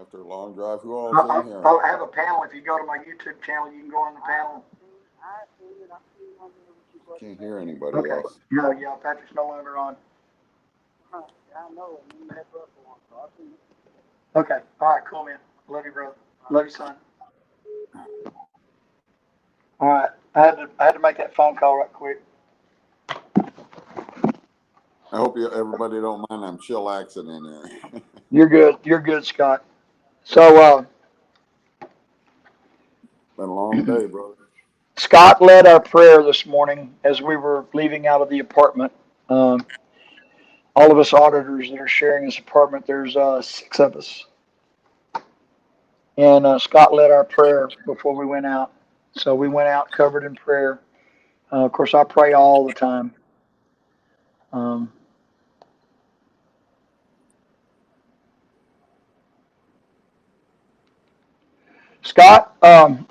After a long drive, who all's in here? I have a panel. If you go to my YouTube channel, you can go on the panel. Can't hear anybody Okay. else. Yeah, Patrick's no longer on. Okay. All right, cool, man. Love you, brother. Love you, son. All right. I had to make that phone call right quick. I hope everybody don't mind I'm chillaxing in there. You're good. You're good, Scott. So, Been a long day, brother. Scott led our prayer this morning as we were leaving out of the apartment. All of us auditors that are sharing this apartment, there's 6 of us. And Scott led our prayer before we went out. So we went out covered in prayer. Of course, I pray all the time. Scott, I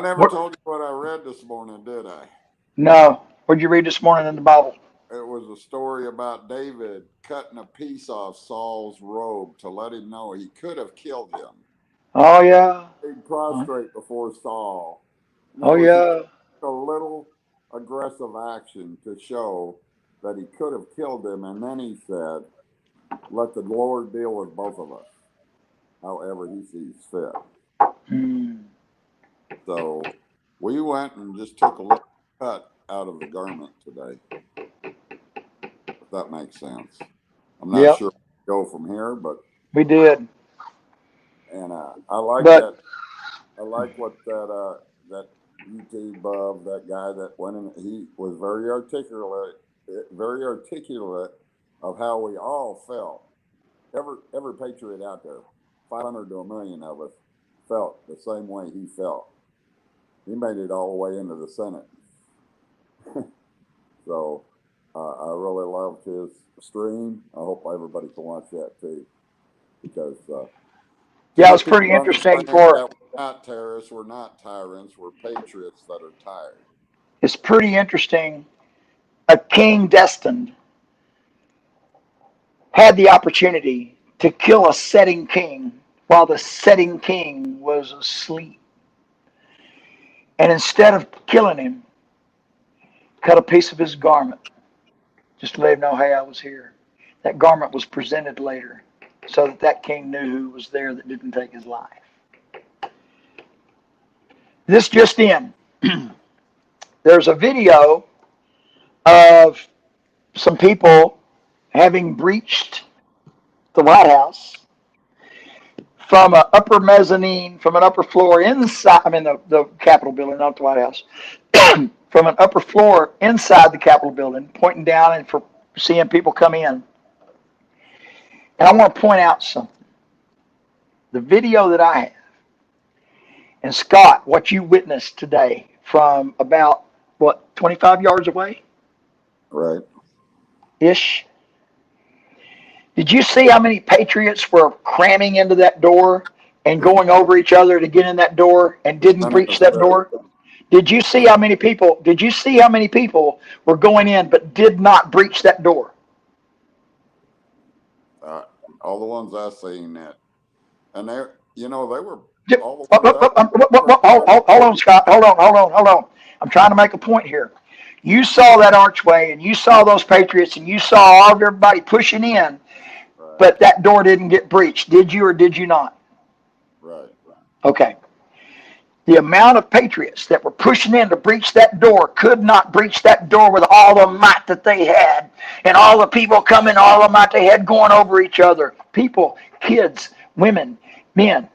never told you what I read this morning, did I? No. What'd you read this morning in the Bible? It was a story about David cutting a piece off Saul's robe to let him know he could have killed him. Oh, yeah. He prostrate before Saul. Oh, yeah. A little aggressive action to show that he could have killed him, and then he said, let the Lord deal with both of us, however he sees fit. So we went and just took a little cut out of the garment today, if that makes sense. I'm not sure where to go from here, but we did. And I like that. I like what that YouTube of that guy that went in. He was very articulate of how we all felt. Every patriot out there, 500 to 1 million of us, felt the same way he felt. He made it all the way into the Senate. So I really loved his stream. I hope everybody can watch that too, because yeah, it's pretty interesting. We're not terrorists, we're not tyrants, we're patriots that are tired. It's pretty interesting. A king destined had the opportunity to kill a setting king while the setting king was asleep. And instead of killing him, cut a piece of his garment just to let him know, hey, I was here. That garment was presented later so that that king knew who was there that didn't take his life. This just in. There's a video of some people having breached the White House from an upper mezzanine, from an upper floor inside, I mean, the Capitol building, not the White House, from an upper floor inside the Capitol building, pointing down and for seeing people come in. And I want to point out something. The video that I have, and Scott, what you witnessed today from about, what, 25 yards away? Right. Ish. Did you see how many patriots were cramming into that door and going over each other to get in that door and didn't breach that door? Did you see how many people? Did you see how many people were going in but did not breach that door? All the ones I seen that, and they, they were all Hold on, Scott. Hold on. I'm trying to make a point here. You saw that archway and you saw those patriots and you saw all of everybody pushing in, right. But that door didn't get breached. Did you or did you not? Right. Okay. The amount of patriots that were pushing in to breach that door could not breach that door with all the might that they had. And all the people coming, all the might they had going over each other. People, kids, women, men.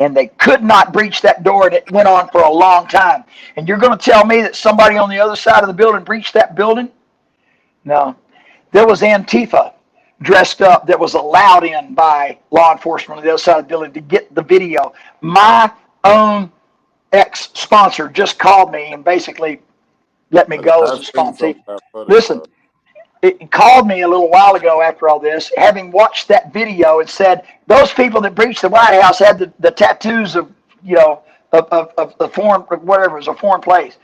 And they could not breach that door, and it went on for a long time. And you're going to tell me that somebody on the other side of the building breached that building? No. There was Antifa dressed up that was allowed in by law enforcement on the other side of the building to get the video. My own ex-sponsor just called me and basically let me go as a sponsor. Listen, it called me a little while ago after all this, having watched that video, and said those people that breached the White House had the tattoos of, of the foreign, whatever, it was a foreign place.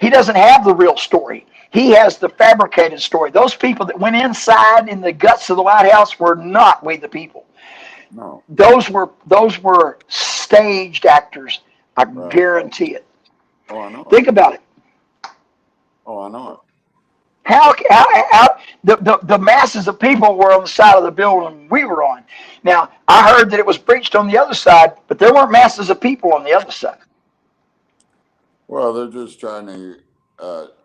He doesn't have the real story. He has the fabricated story. Those people that went inside in the guts of the White House were not we the people. No. Those were staged actors. I guarantee it. Oh, I know. Think about it. Oh, I know it. How the masses of people were on the side of the building we were on. Now, I heard that it was breached on the other side, but there weren't masses of people on the other side. Well, they're just trying to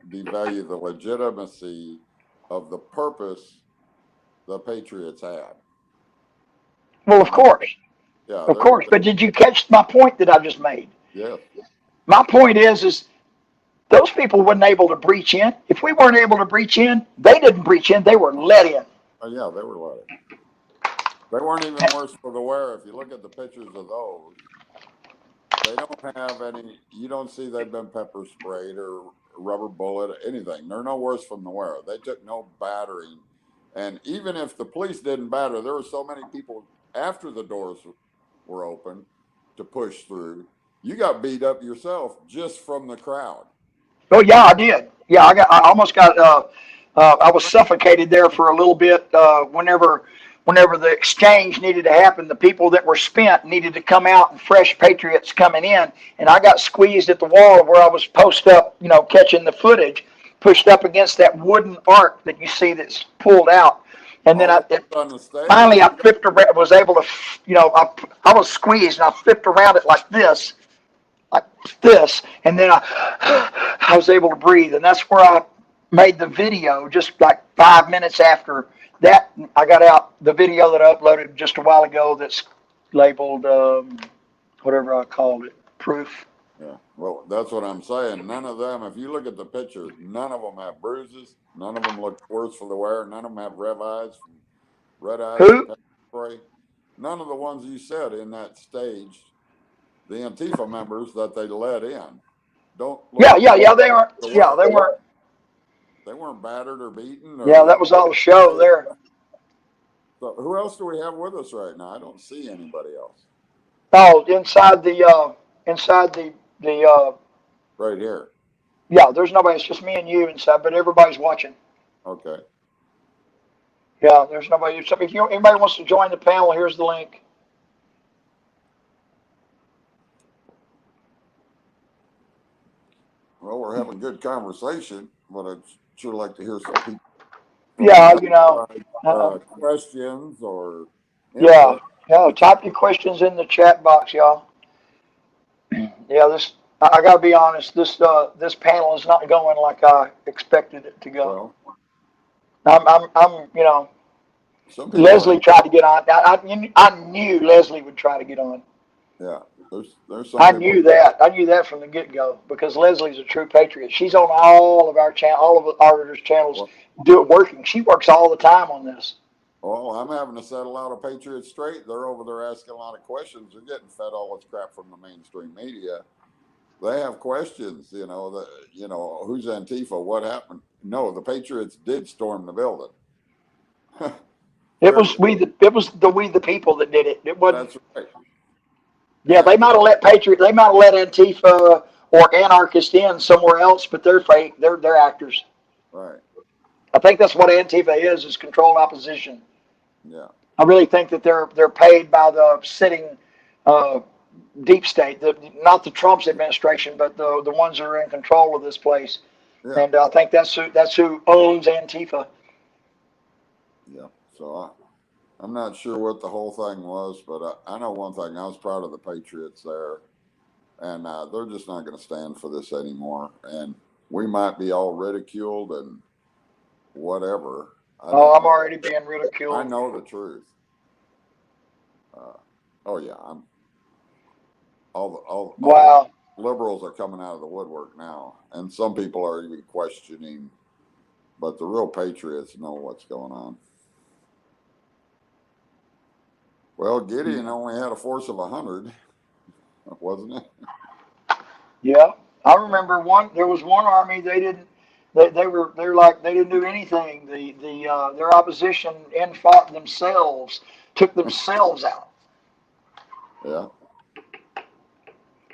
devalue the legitimacy of the purpose the Patriots had. Well, of course. Yeah. Of course. But did you catch my point that I just made? Yes. My point is those people weren't able to breach in. If we weren't able to breach in, they didn't breach in. They were let in. Oh, yeah, they were let in. They weren't even worse for the wear. If you look at the pictures of those, they don't have any, you don't see they've been pepper sprayed or rubber bullet or anything. They're no worse from the wear. They took no battering. And even if the police didn't batter, there were so many people after the doors were open to push through. You got beat up yourself just from the crowd. Oh yeah, I did. Yeah, I almost got. I was suffocated there for a little bit. Whenever the exchange needed to happen, the people that were spent needed to come out, and fresh patriots coming in, and I got squeezed at the wall where I was posted up, catching the footage, pushed up against that wooden arc that you see that's pulled out, and then finally I flipped around, was able to, I was squeezed and I flipped around it like this, and then I was able to breathe, and that's where I made the video. Just like 5 minutes after that, I got out the video that I uploaded just a while ago. That's labeled whatever I called it, proof. Yeah, well, that's what I'm saying. None of them, if you look at the pictures, none of them have bruises. None of them look worse for the wear. None of them have red eyes Who? from spray. None of the ones you said in that stage, the Antifa members that they let in, don't look. Yeah. They aren't. Yeah, they weren't. They weren't battered or beaten. Yeah, that was all the show there. So who else do we have with us right now? I don't see anybody else. Oh, inside the right here. Yeah, there's nobody. It's just me and you and stuff, but everybody's watching. Okay. Yeah, there's nobody. So if anybody wants to join the panel, here's the link. Well, we're having good conversation, but I'd sure like to hear some people. Yeah, you know. Questions or Yeah, input. yeah. Type your questions in the chat box, y'all. Yeah, I gotta be honest. This panel is not going like I expected it to go. Well, I'm you know, some people Leslie like, tried to get on. I knew Leslie would try to get on. yeah, there's some I people. knew that. I knew that from the get go because Leslie's a true patriot. She's on all of our channel, all of the auditors' channels, working. She works all the time on this. Well, I'm having to set a lot of patriots straight. They're over there asking a lot of questions. They're getting fed all this crap from the mainstream media. They have questions, who's Antifa? What happened? No, the Patriots did storm the building. It was we the people that did it. It wasn't. That's right. Yeah, they might have let They might have let Antifa or anarchists in somewhere else, but they're fake. They're actors. Right. I think that's what Antifa is controlled opposition. Yeah. I really think that they're paid by the sitting deep state, not the Trump's administration, but the ones that are in control of this place. Yeah. And I think that's who owns Antifa. Yeah. So I'm not sure what the whole thing was, but I know one thing. I was proud of the Patriots there, and they're just not going to stand for this anymore. And we might be all ridiculed and whatever. I'm already being ridiculed. I know the truth. Oh yeah, all wow. Liberals are coming out of the woodwork now, and some people are even questioning. But the real patriots know what's going on. Well, Gideon only had a force of 100, wasn't it? Yeah, I remember there was one army they didn't. They're like they didn't do anything. Their opposition fought themselves, took themselves out. Yeah.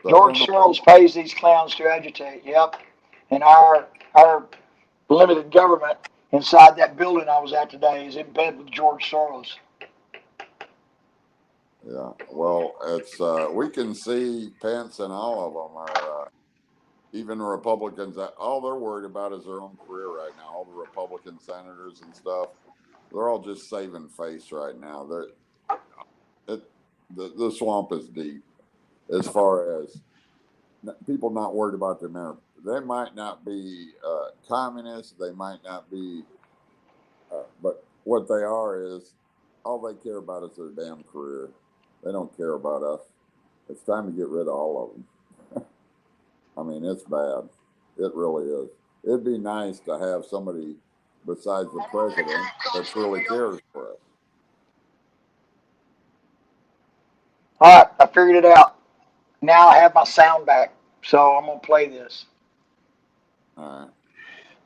So George Soros pays these clowns to agitate. Yep, and our limited government inside that building I was at today is in bed with George Soros. Yeah. Well, it's we can see Pence and all of them are even Republicans. All they're worried about is their own career right now. All the Republican senators and stuff, they're all just saving face right now. The swamp is deep as far as people not worried about their America. They might not be communists. They might not be, but what they are is all they care about is their damn career. They don't care about us. It's time to get rid of all of them. I mean, it's bad. It really is. It'd be nice to have somebody besides the president that really cares for us. All right, I figured it out. Now I have my sound back, so I'm gonna play this. All right.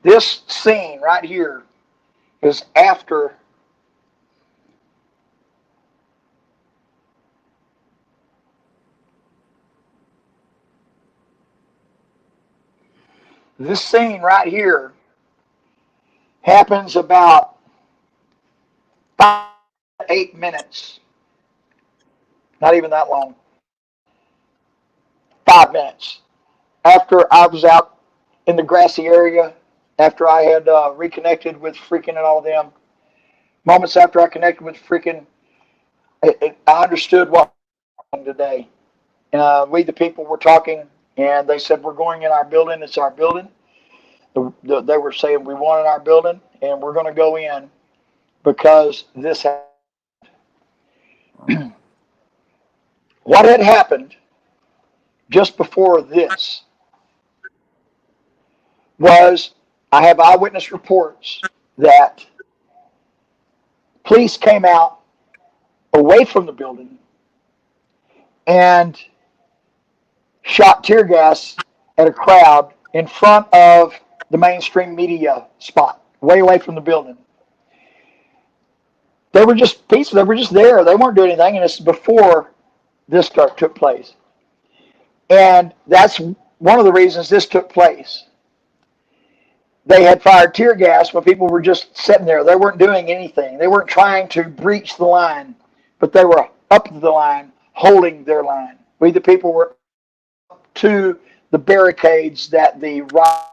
This scene right here is after this scene right here happens about 8 minutes. Not even that long. 5 minutes after I was out in the grassy area, after I had reconnected with freaking and all of them. Moments after I connected with freaking, I understood what happened today. We, the people, were talking, and they said, we're going in our building. It's our building. They were saying, we want in our building, and we're going to go in because this happened. What had happened just before this was I have eyewitness reports that police came out away from the building and shot tear gas at a crowd in front of the mainstream media spot, way away from the building. They were just peaceful. They were just there. They weren't doing anything, and it's before this took place. And that's one of the reasons this took place. they had fired tear gas, but people were just sitting there. They weren't doing anything. They weren't trying to breach the line, but they were up to the line, holding their line. We, the people, were to the barricades that the riot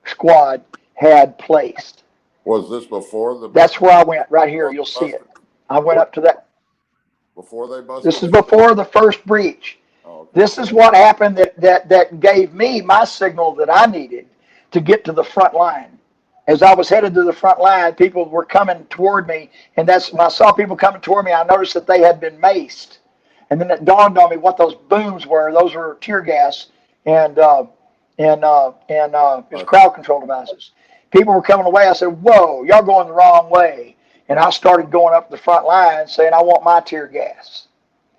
squad had placed. Was this before the? That's where I went, right here. You'll see it. I went up to that. Before they busted. This is before the first breach. Oh, okay. This is what happened that gave me my signal that I needed to get to the front line. As I was headed to the front line, people were coming toward me, and that's when I saw people coming toward me, I noticed that they had been maced. And then it dawned on me what those booms were. Those were tear gas and it was crowd control devices. People were coming away. I said, "Whoa, y'all going the wrong way." And I started going up the front line saying, "I want my tear gas."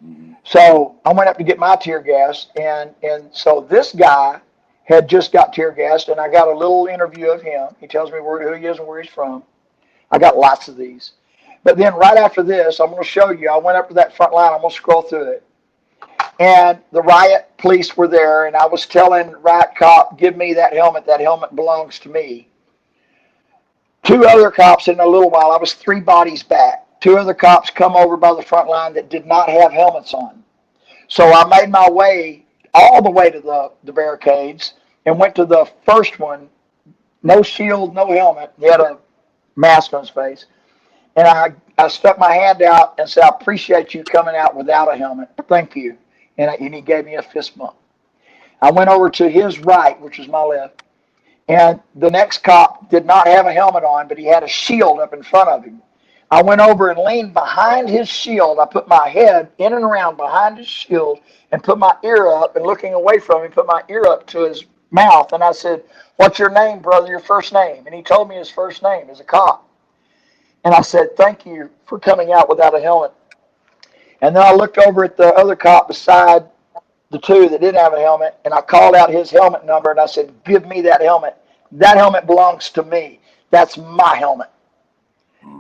Mm-hmm. So I went up to get my tear gas, and so this guy had just got tear gassed, and I got a little interview of him. He tells me who he is and where he's from. I got lots of these. But then right after this, I'm going to show you. I went up to that front line. I'm going to scroll through it. And the riot police were there, and I was telling riot cop, "Give me that helmet. That helmet belongs to me." Two other cops in a little while, I was 3 bodies back. 2 other cops come over by the front line that did not have helmets on. So I made my way all the way to the barricades and went to the first one. No shield, no helmet. He had a mask on his face. And I stuck my hand out and said, "I appreciate you coming out without a helmet. Thank you." And he gave me a fist bump. I went over to his right, which was my left. And the next cop did not have a helmet on, but he had a shield up in front of him. I went over and leaned behind his shield. I put my head in and around behind his shield and put my ear up, and looking away from him, put my ear up to his mouth. And I said, "What's your name, brother, your first name?" And he told me his first name as a cop. And I said, "Thank you for coming out without a helmet." And then I looked over at the other cop beside the 2 that didn't have a helmet, and I called out his helmet number, and I said, "Give me that helmet. That helmet belongs to me. That's my helmet."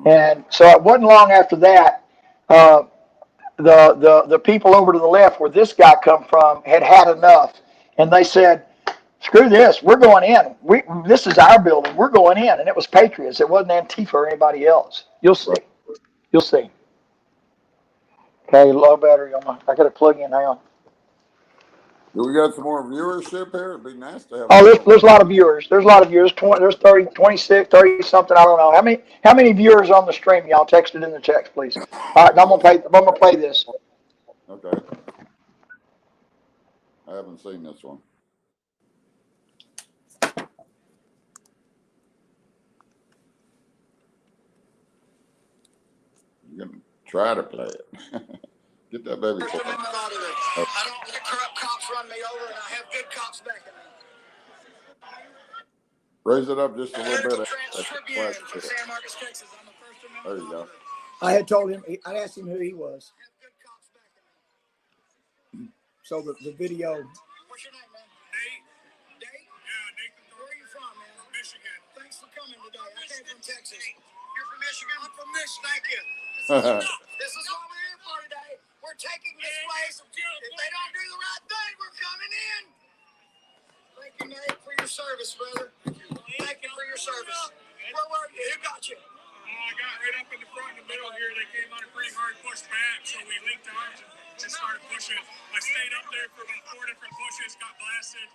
And so it wasn't long after that, the people over to the left where this guy come from had had enough, and they said, "Screw this. We're going in. This is our building. We're going in." And it was patriots. It wasn't Antifa or anybody else. You'll see. You'll see. Okay, low battery on my. I got to plug in now. Do we got some more viewership here? It'd be nice to have. Oh, there's a lot of viewers. There's a lot of viewers. There's 30, 26, 30 something. I don't know. How many viewers on the stream? Y'all text it in the text, please. All right, I'm gonna play this. Okay. I haven't seen this one. You're gonna try to play it. Get that baby. First Amendment auditor. I don't let corrupt cops run me over, and I have good cops backing me. Raise it up just a little bit. Tribune from San Marcos, Texas. I'm a First Amendment There you go. auditor. I had told him, I asked him who he was. I have good cops backing me. So the video. What's your name, man? Nate. Nate? Yeah, Nathan. Where are you from, man? From Michigan. Thanks for coming today. I came from Texas. You're from Michigan? I'm from Michigan. Thank you. This is what we're here for today. We're taking this place. If they don't do the right thing, we're coming in. Thank you, Nate, for your service, brother. Thank you for your service. Where were you? Who got you? I got right up in the front in the middle here. They came on a pretty hard push back, so we linked arms and just started pushing. I stayed up there for about 4 different pushes, got blasted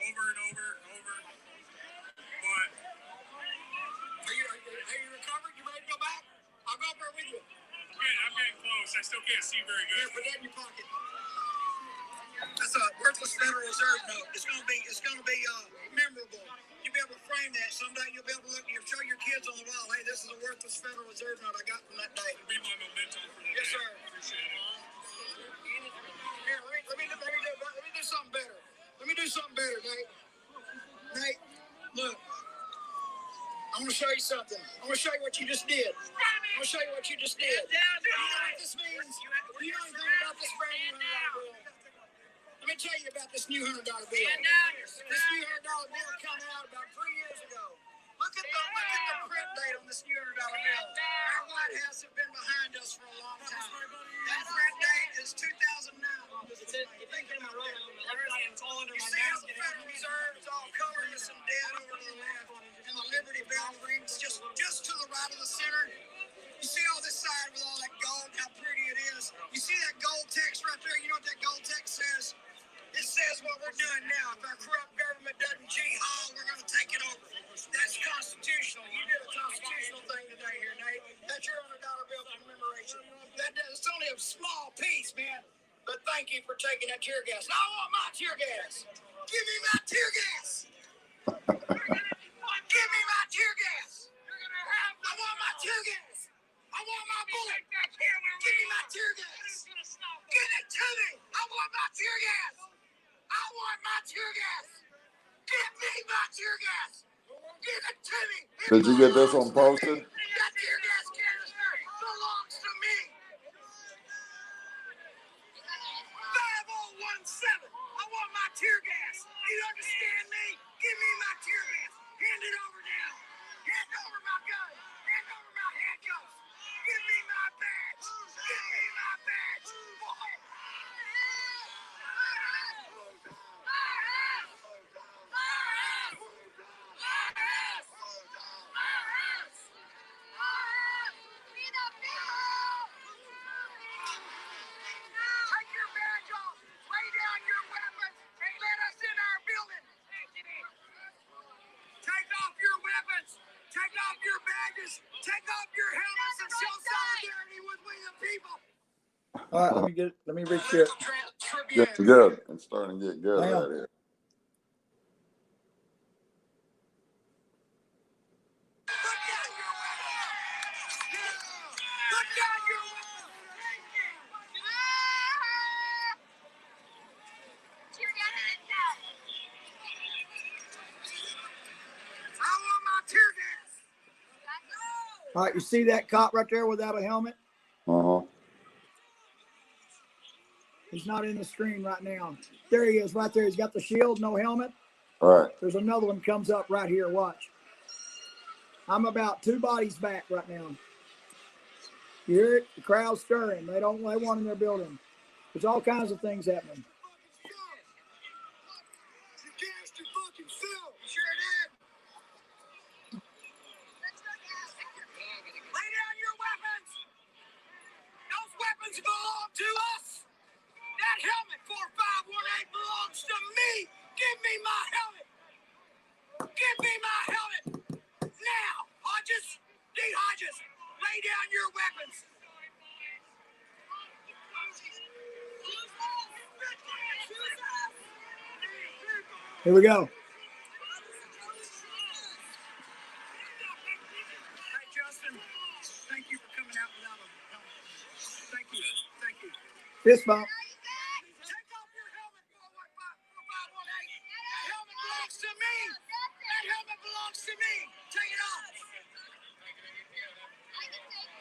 over and over and over. But are you recovered? You ready to go back? I'll go up there with you. I'm getting close. I still can't see very good. Here, put that in your pocket. That's a worthless Federal Reserve note. It's gonna be memorable. You'll be able to frame that someday. You'll be able to look. You'll show your kids on the wall. Hey, this is a worthless Federal Reserve note I got from that day. It'll be my memento for that. Yes, sir. Appreciate it. Here, let me do something better. Let me do something better, Nate. Nate, look. I'm gonna show you something. I'm gonna show you what you just did. I'm gonna show you what you just did. You know what this means? Do you know anything about this brand new $100 bill? Let me tell you about this new $100 bill. This new $100 bill came out about 3 years ago. Look at the print date on this new $100 bill. Our White House have been behind us for a long time. That print date is 2009. You see how the Federal Reserve is all colorless and dead out of the center. You see all this side with all that gold, how pretty it is. You see that gold text right there? You know what that gold text says? It says what we're doing now. If our corrupt government doesn't G-haul, we're going to take it over. That's constitutional. You did a constitutional thing today here, Nate. That's your $100 bill commemoration. It's only a small piece, man. But thank you for taking that tear gas. I want my tear gas. Give me my tear gas. Give me my tear gas. I want my tear gas. I want my bullet. Give me my tear gas. Give it to me. I want my tear gas. I want my tear gas. Give me my tear gas. Give it to me. Did you get this one posted? That tear gas canister belongs to me. 5017. I want my tear gas. You understand me? Give me my tear gas. Hand it over now. Hand over my gun. Hand over my handcuffs. Give me my badge. Give me my badge. Boy. Take your badge off. Lay down your weapons and let us in our building. Take off your weapons. Take off your badges. Take off your helmets and show solidarity with we the people. All right, let me reach here. Getting good. It's starting to get good Hang on. out here. Put down your weapons. I want my tear gas. All right, you see that cop right there without a helmet? Uh-huh. He's not in the screen right now. There he is, right there. He's got the shield, no helmet. All right. There's another one comes up right here. Watch. I'm about 2 bodies back right now. You hear it? The crowd's stirring. They want in their building. There's all kinds of things happening. You gassed your fucking self. You sure did. Lay down your weapons. Those weapons belong to us. That helmet 4518 belongs to me. Give me my helmet. Give me my helmet. Now, Hodges, D. Hodges, lay down your weapons. Here we go. Hey, Justin, thank you for coming out without a helmet. Thank you. Thank you. Fist bump. Take off your helmet, 4518. That helmet belongs to me. That helmet belongs to me. Take it off.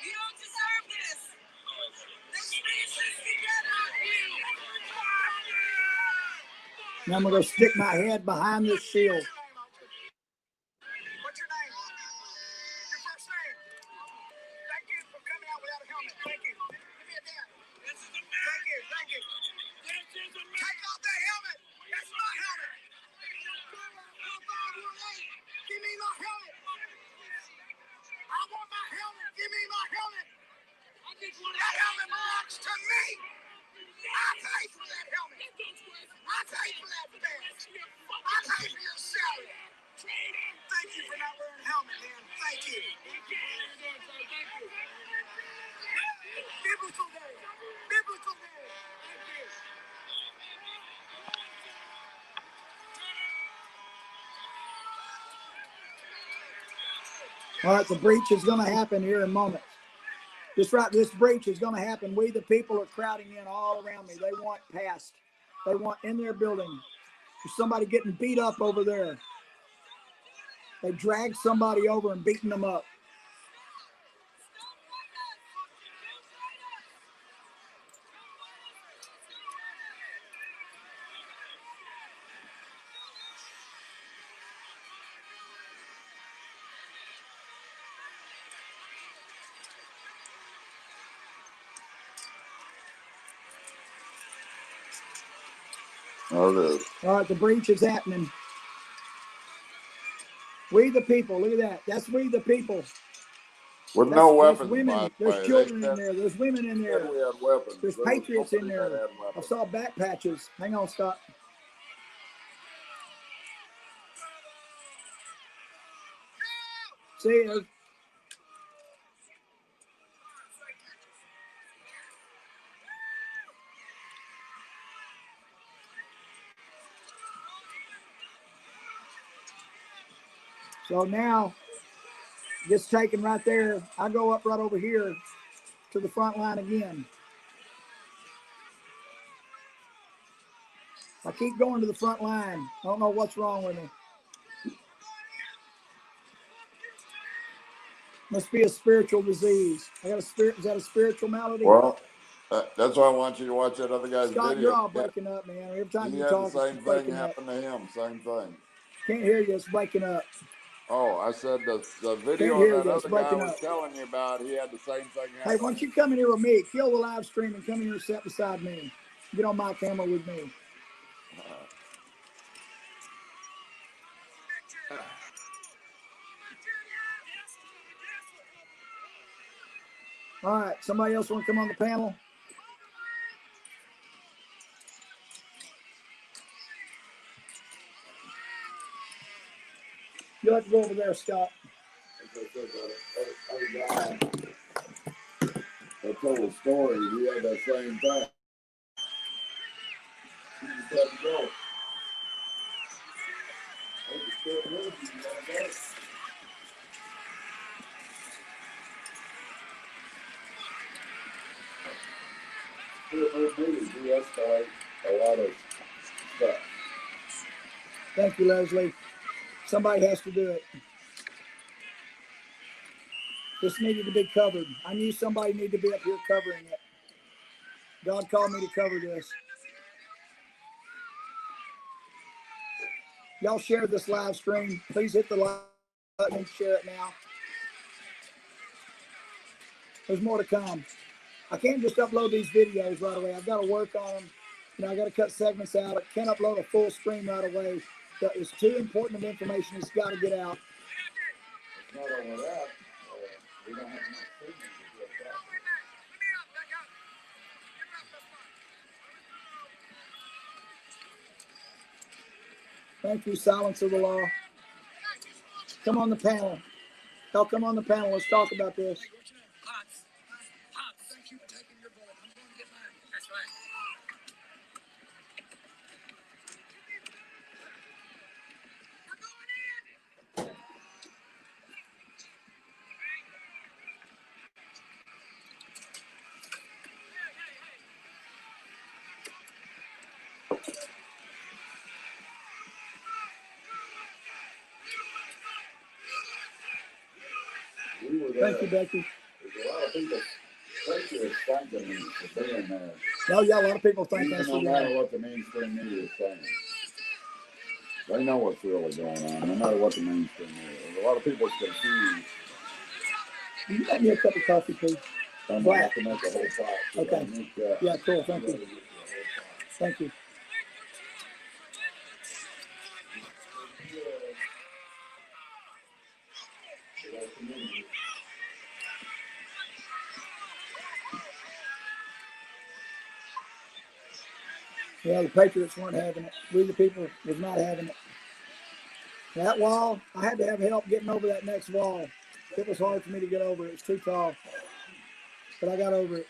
You don't deserve this. This is together with you. Now I'm going to stick my head behind this shield. What's your name? Your first name. Thank you for coming out without a helmet. Thank you. Give me a dab. This is a man. Thank you. Thank you. This is a man. Take off that helmet. That's my helmet. 4518. Give me my helmet. I want my helmet. Give me my helmet. That helmet belongs to me. I pay for that helmet. I pay for that badge. I pay for your salary. Thank you for not wearing a helmet, man. Thank you. Biblical day. Biblical day. All right, the breach is going to happen here in a moment. This breach is going to happen. We, the people, are crowding in all around me. They want past. They want in their building. There's somebody getting beat up over there. They dragged somebody over and beating them up. There it is. All right, the breach is happening. We the people, look at that. That's we the people. With no There's weapons, by women, the there's way. children They in said, there. There's women in there. we had weapons. There's There was patriots in nobody there. that had I weapons. saw back patches. Hang on, Scott. See you. So now, gets taken right there. I go up right over here to the front line again. I keep going to the front line. I don't know what's wrong with me. Must be a spiritual disease. I got a spirit. Is that a spiritual malady? Well, that's why I want you to watch that other guy's Scott, video. you're all breaking up, man. Every time He you had talk, the same it's thing breaking up. happen to him. Same thing. Can't hear you. It's breaking up. Oh, I said the Can't video hear of that you. It's other guy I breaking was up. telling you about, he had the same thing Hey, happen. why don't you come in here with me? Kill the live stream and come in here and sit beside me. Get on my camera with me. All right. Somebody else want to come on the panel? You'll have to go over there, Scott. That told a story. He had that same thing. He just had to go. De-escalate a lot of stuff. Thank you, Leslie. Somebody has to do it. This needed to be covered. I knew somebody needed to be up here covering it. God called me to cover this. Y'all share this live stream. Please hit the like button and share it now. There's more to come. I can't just upload these videos right away. I've got to work on them. You know, I got to cut segments out. I can't upload a full stream right away. It's too important of information. It's got to get out. It's not only that. We don't have enough signals to get that. Thank you, Silence of the Law. Come on the panel. Y'all come on the panel. Let's talk about this. Thank you, Becky. There's a lot of people patriots thanking me for being there. No, yeah, a lot of people thank us Even for no matter that. what the mainstream media is saying. They know what's really going on, no matter what the mainstream is. There's a lot of people confused. Can you make me a cup of coffee, please? I'm going to have to make a whole pot. Okay. Yeah, cool. Thank you. Thank you. Yeah, the Patriots weren't having it. We, the people, was not having it. That wall, I had to have help getting over that next wall. It was hard for me to get over it. It's too tall. But I got over it.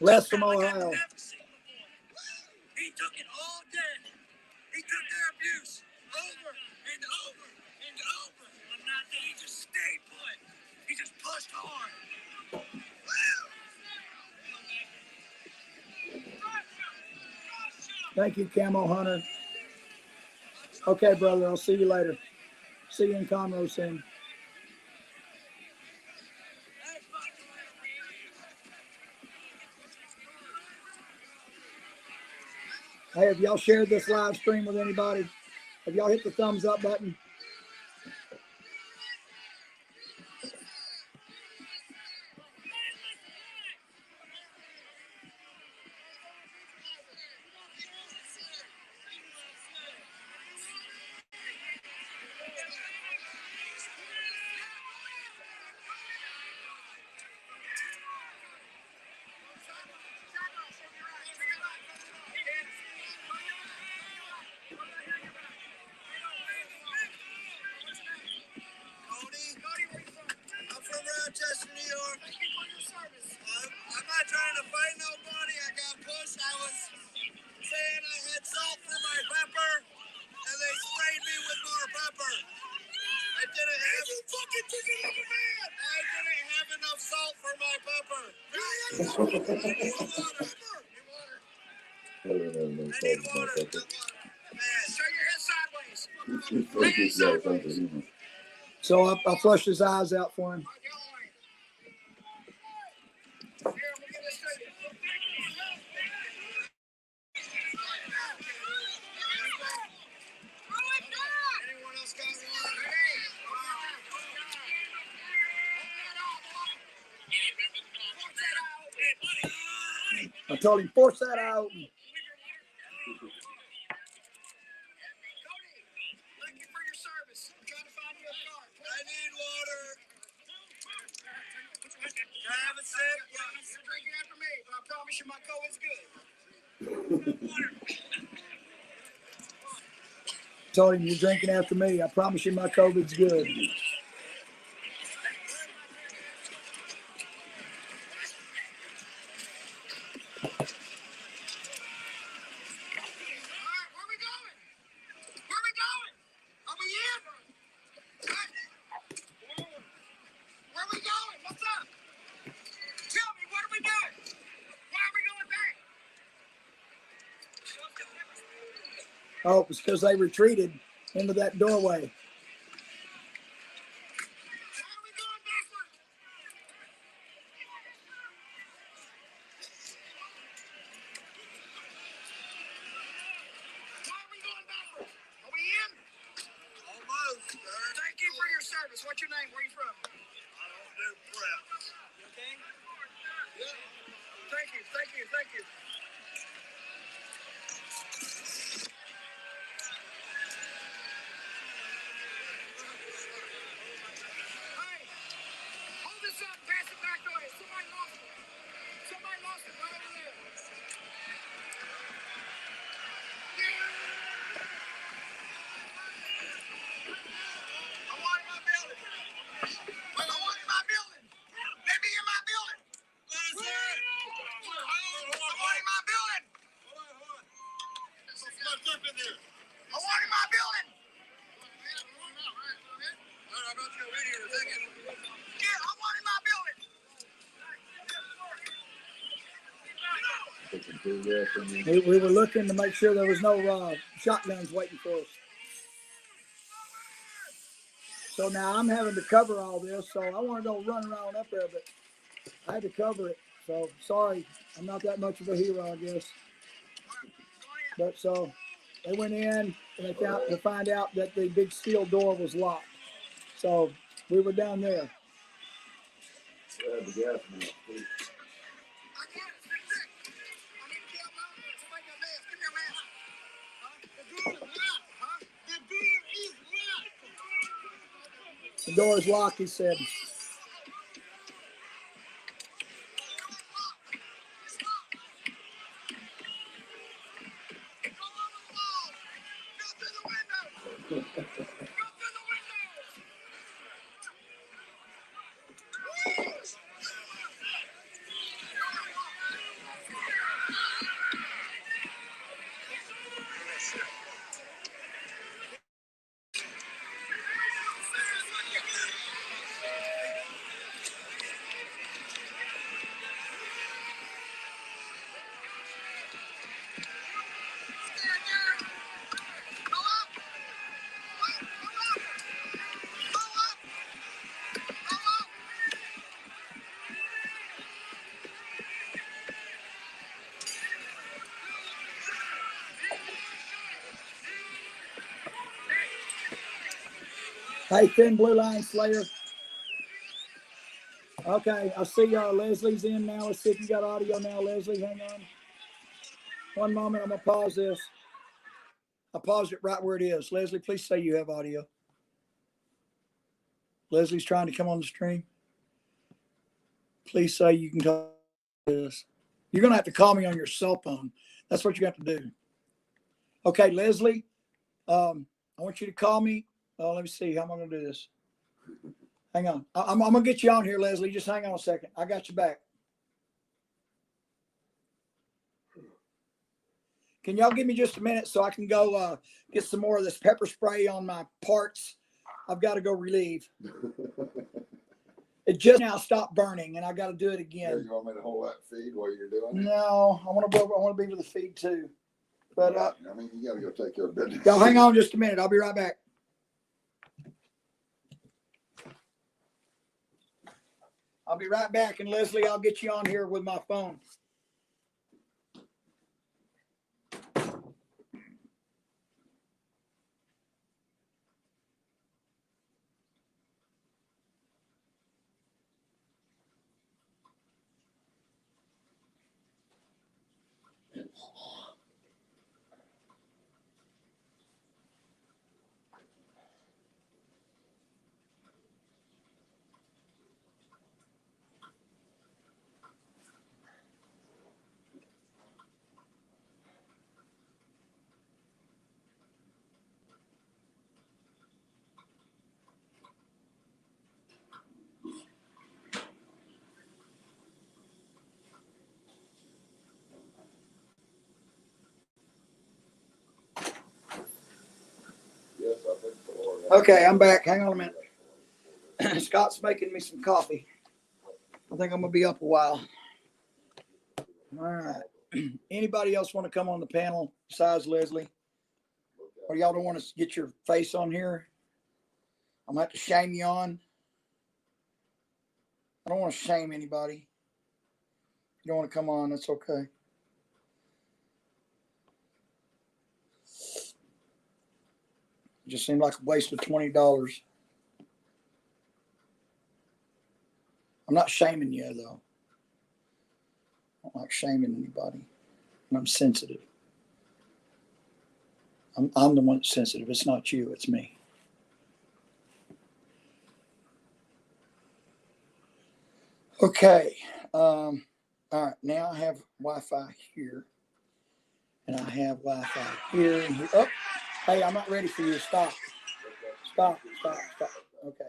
Les from Ohio. He took it all day. He took their abuse over and over and over. He just stayed put. He just pushed hard. Thank you, Camo Hunter. Okay, brother. I'll see you later. See you in Conroe soon. Hey, have y'all shared this live stream with anybody? Have y'all hit the thumbs up button? I'm from Rochester, New York. I'm not trying to fight nobody. I got pushed. I was saying I had salt for my pepper, and they sprayed me with more pepper. I didn't have. You fucking chicken little man! I didn't have enough salt for my pepper. I need water. Man, turn your head sideways. Lay it sideways. So I flushed his eyes out for him. I told him, force that out. Thank you for your service. I'm trying to find you a car. I need water. Can I have a sip? You're drinking after me, but I promise you my COVID's good. Told him, you're drinking after me. I promise you my COVID's good. Oh, it was because they retreated into that doorway. Thank you for your service. What's your name? Where are you from? I don't do prep. You okay? Yeah. Thank you. Thank you. Thank you. Hey, hold this up. Pass it back on you. Somebody lost it. Somebody lost it right over there. I want it in my building. I want it in my building. Let me in my building. Let us in. I want it in my building. Hold on. Let's jump in there. I want it in my building. I'm not going to video in a second. Yeah, I want it in my building. We were looking to make sure there was no shotguns waiting for us. So now I'm having to cover all this. So I want to go run around up there, but I had to cover it. So sorry, I'm not that much of a hero, I guess. But so they went in and they found to find out that the big steel door was locked. So we were down there. The door is locked, he said. Hey, Thin Blue Line Slayer. Okay, I see Leslie's in now. Let's see if you got audio now, Leslie. Hang on. One moment. I'm going to pause this. I paused it right where it is. Leslie, please say you have audio. Leslie's trying to come on the stream. Please say you can talk to this. You're going to have to call me on your cell phone. That's what you have to do. Okay, Leslie, I want you to call me. Let me see. How am I going to do this? Hang on. I'm going to get you on here, Leslie. Just hang on a second. I got you back. Can y'all give me just a minute so I can go get some more of this pepper spray on my parts? I've got to go relieve. It just now stopped burning, and I got to do it again. You want me to hold that feed while you're doing it? No, I want to be with the feed too. But I mean, you got to go take care of business. y'all hang on just a minute. I'll be right back. I'll be right back, and Leslie, I'll get you on here with my phone. Yes, I think so. Okay, I'm back. Hang on a minute. Scott's making me some coffee. I think I'm going to be up a while. All right. Anybody else want to come on the panel besides Leslie? Or y'all don't want to get your face on here? I'm going to have to shame you on. I don't want to shame anybody. If you don't want to come on, that's okay. It just seemed like a waste of $20. I'm not shaming you, though. I don't like shaming anybody. And I'm sensitive. I'm the one that's sensitive. It's not you, it's me. Okay. All right. Now I have Wi-Fi here. And I have Wi-Fi here and here. Oh, hey, I'm not ready for you. Stop. Stop. Okay.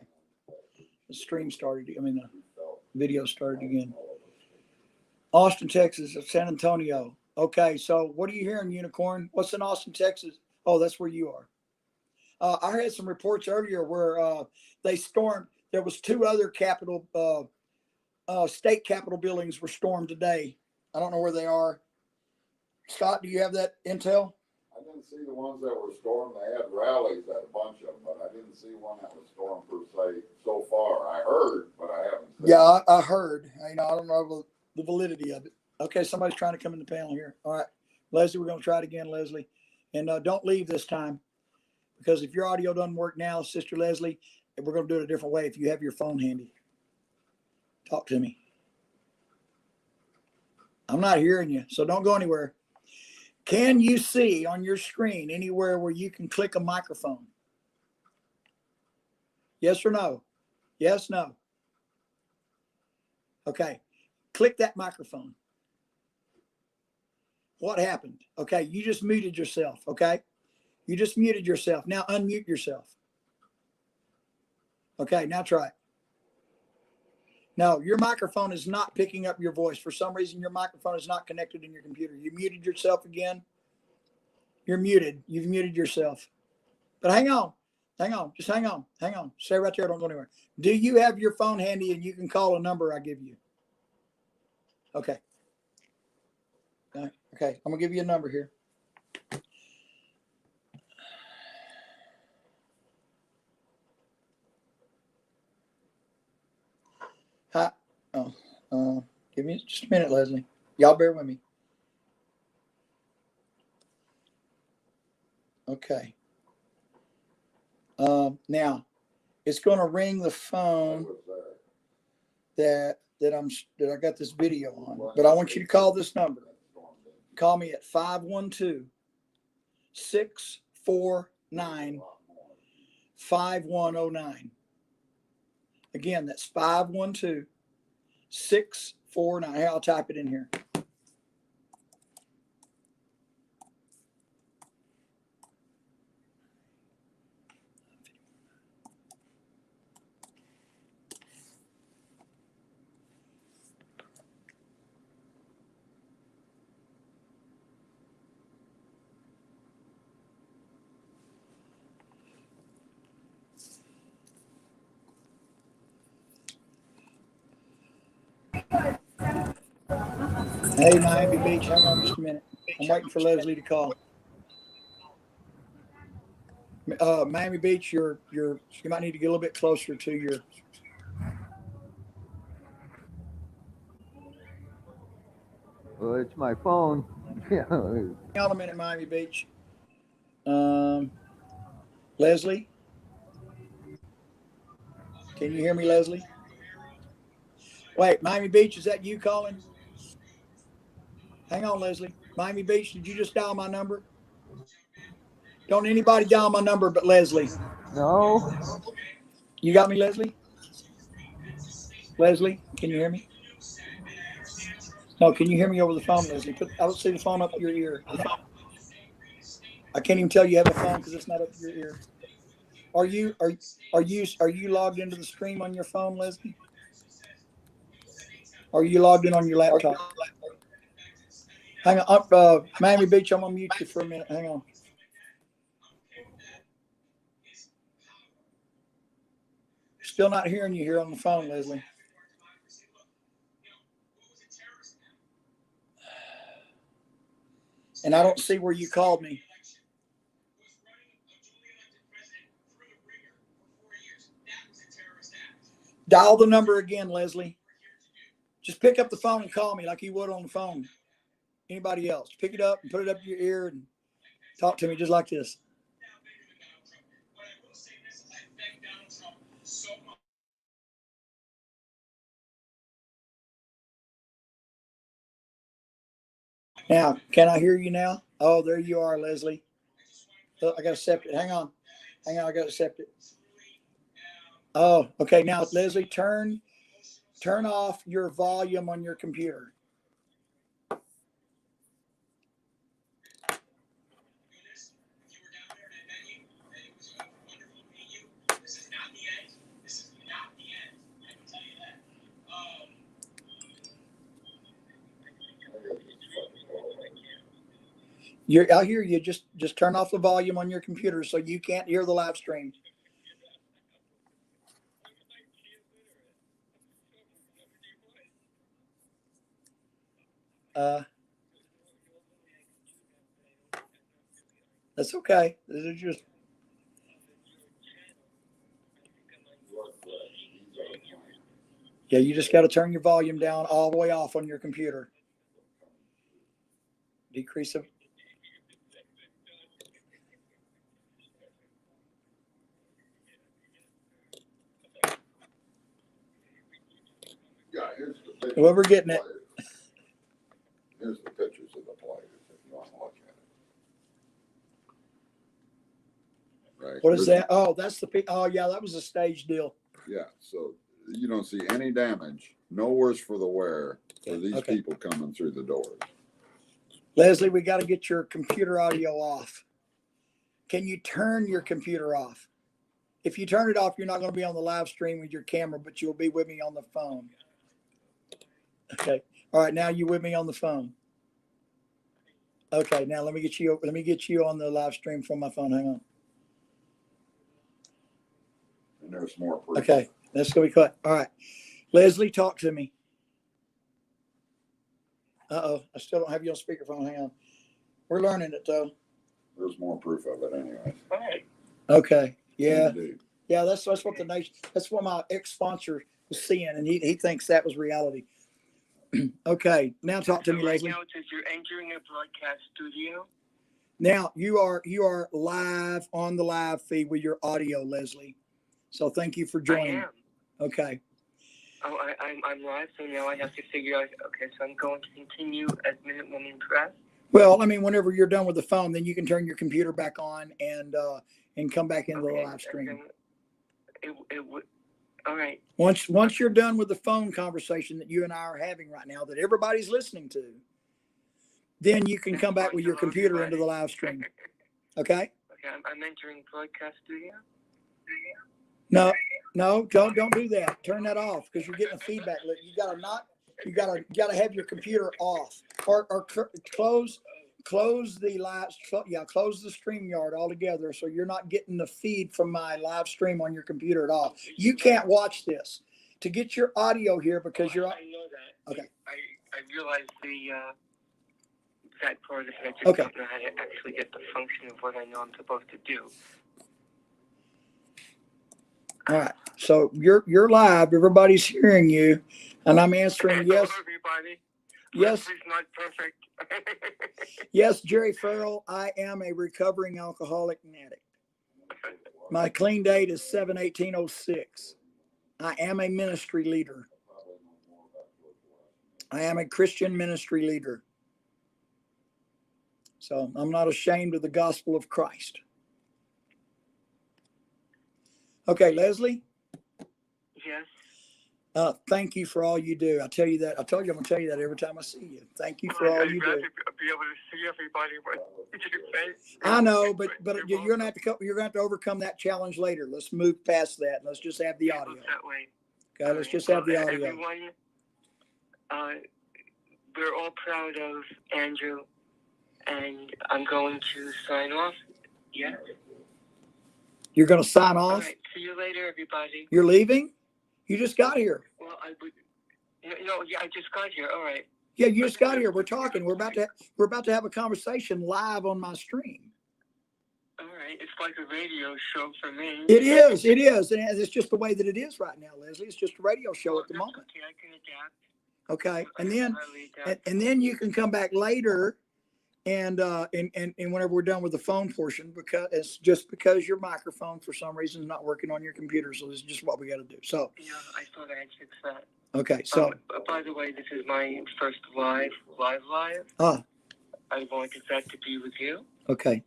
The stream started. The video started again. Austin, Texas, San Antonio. Okay, so what are you hearing, Unicorn? What's in Austin, Texas? Oh, that's where you are. I had some reports earlier where they stormed. There was 2 other state capitol buildings were stormed today. I don't know where they are. Scott, do you have that intel? I didn't see the ones that were stormed. They had rallies at a bunch of them, but I didn't see one that was stormed per se so far. I heard, but I haven't seen. Yeah, I heard. I don't know the validity of it. Okay, somebody's trying to come in the panel here. All right, Leslie, we're going to try it again, Leslie. And don't leave this time, because if your audio doesn't work now, Sister Leslie, we're going to do it a different way if you have your phone handy. Talk to me. I'm not hearing you, so don't go anywhere. Can you see on your screen anywhere where you can click a microphone? Yes or no? Yes, no. Okay. Click that microphone. What happened? Okay, you just muted yourself, okay? You just muted yourself. Now unmute yourself. Okay, now try it. No, your microphone is not picking up your voice. For some reason, your microphone is not connected in your computer. You muted yourself again. You're muted. You've muted yourself. But hang on. Hang on. Just hang on. Hang on. Stay right there. Don't go anywhere. Do you have your phone handy and you can call a number I give you? Okay. Okay. I'm going to give you a number here. Hi. Give me just a minute, Leslie. Y'all bear with me. Okay. Now, It's going to ring the phone that I got this video on. But I want you to call this number. Call me at 512-649-5109. Again, that's 512-649. Hey, I'll type it in here. Hey, Miami Beach, hang on just a minute. I'm waiting for Leslie to call. Miami Beach, you might need to get a little bit closer to your. Well, it's my phone. Yeah. Hang on a minute, Miami Beach. Leslie, can you hear me, Leslie? Wait, Miami Beach, is that you calling? Hang on, Leslie. Miami Beach, did you just dial my number? Don't anybody dial my number but Leslie. No. You got me, Leslie? Leslie, can you hear me? No, can you hear me over the phone, Leslie? I don't see the phone up to your ear. I can't even tell you have a phone because it's not up to your ear. Are you logged into the stream on your phone, Leslie? Are you logged in on your laptop? Hang on, Miami Beach, I'm gonna mute you for a minute. Hang on. Still not hearing you here on the phone, Leslie. And I don't see where you called me. Dial the number again, Leslie. Just pick up the phone and call me like you would on the phone. Anybody else. Pick it up and put it up to your ear and talk to me just like this. Now, can I hear you now? Oh, there you are, Leslie. Oh, I got to accept it. Hang on. I got to accept it. Oh, okay. Now, Leslie, turn off your volume on your computer. I hear you. Just turn off the volume on your computer so you can't hear the live stream. That's okay. This is just. Yeah, you just got to turn your volume down all the way off on your computer. Decrease it. Yeah, here's the picture. Well, we're getting it. Here's the pictures of the players if you want to look at it. Right. What is that? Oh, that's the. Oh, yeah, that was a stage deal. Yeah, so you don't see any damage, no worse for the wear for these people coming through the doors. Leslie, we got to get your computer audio off. Can you turn your computer off? If you turn it off, you're not going to be on the live stream with your camera, but you'll be with me on the phone. Okay. All right. Now you with me on the phone. Okay. Now let me get you on the live stream from my phone. Hang on. And there's more proof. Okay. That's going to be cut. All right. Leslie, talk to me. Uh-oh. I still don't have you on speakerphone. Hang on. We're learning it, though. There's more proof of it anyway. Okay. Yeah. Indeed. Yeah, that's what the nation. That's what my ex-sponsor was seeing, and he thinks that was reality. Okay, now talk to me, Leslie. Right now it says you're entering a broadcast studio. Now you are live on the live feed with your audio, Leslie. So thank you for I joining. am. Okay. Oh, I'm live, so now I have to figure out. Okay, so I'm going to continue as Minute Woman Press. Well, I mean, whenever you're done with the phone, then you can turn your computer back on and come back into the live stream. It would. All right. Once you're done with the phone conversation that you and I are having right now, that everybody's listening to, then you can come back with your computer into the live stream. Okay? Okay, I'm entering broadcast studio. No, don't do that. Turn that off because you're getting a feedback loop. You gotta have your computer off or close the live. Close the StreamYard altogether so you're not getting the feed from my live stream on your computer at all. You can't watch this to get your audio here because you're. I know that. Okay. I realize that part of it. I just Okay. don't know how to actually get the function of what I know I'm supposed to do. All right. So you're live. Everybody's hearing you, and I'm answering yes. Hello, everybody. Yes. Leslie's not perfect. Yes, Jerry Farrell. I am a recovering alcoholic and addict. My clean date is 7/18/06. I am a ministry leader. I am a Christian ministry leader. So I'm not ashamed of the gospel of Christ. Okay, Leslie. Yes. Thank you for all you do. I tell you that. I told you I'm gonna tell you that every time I see you. Thank you for all you I'd rather do. be able to see everybody what you say. I know, but you're gonna have to overcome that challenge later. Let's move past that. Let's just have the audio. That way. Okay, let's just have the audio. Everyone, we're all proud of Andrew, and I'm going to sign off. Yeah. You're gonna sign All off. right. See you later, everybody. You're leaving? You just got here. Well, I would. No, yeah, I just got here. All right. Yeah, you just got here. We're talking. We're about to have a conversation live on my stream. All right. It's like a radio show for me. It is, and it's just the way that it is right now, Leslie. It's just a radio show at the moment. Okay, I can adapt. Okay, and then Highly adapt. and then you can come back later, and whenever we're done with the phone portion, because it's just because your microphone for some reason is not working on your computer, so this is just what we got to do. So Yeah, I thought I had fixed that. okay, so By the way, this is my first live. ah, I wanted that to be with you. okay,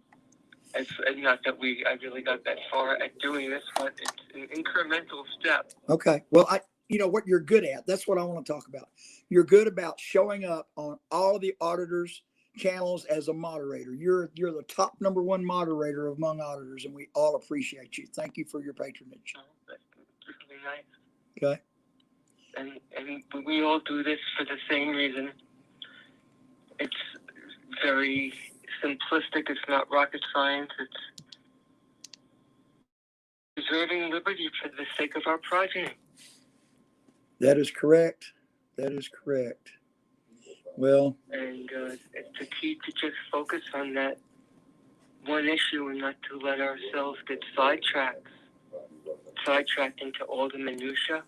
It's not that I really got that far at doing this, but it's an incremental step. okay. Well, you know what you're good at. That's what I want to talk about. You're good about showing up on all of the auditors' channels as a moderator. You're the top #1 moderator among auditors, and we all appreciate you. Thank you for your patronage. Oh, that's really nice. Okay. And we all do this for the same reason. It's very simplistic. It's not rocket science. It's preserving liberty for the sake of our progeny. That is correct. That is correct. Well, And it's the key to just focus on that one issue and not to let ourselves get sidetracked into all the minutia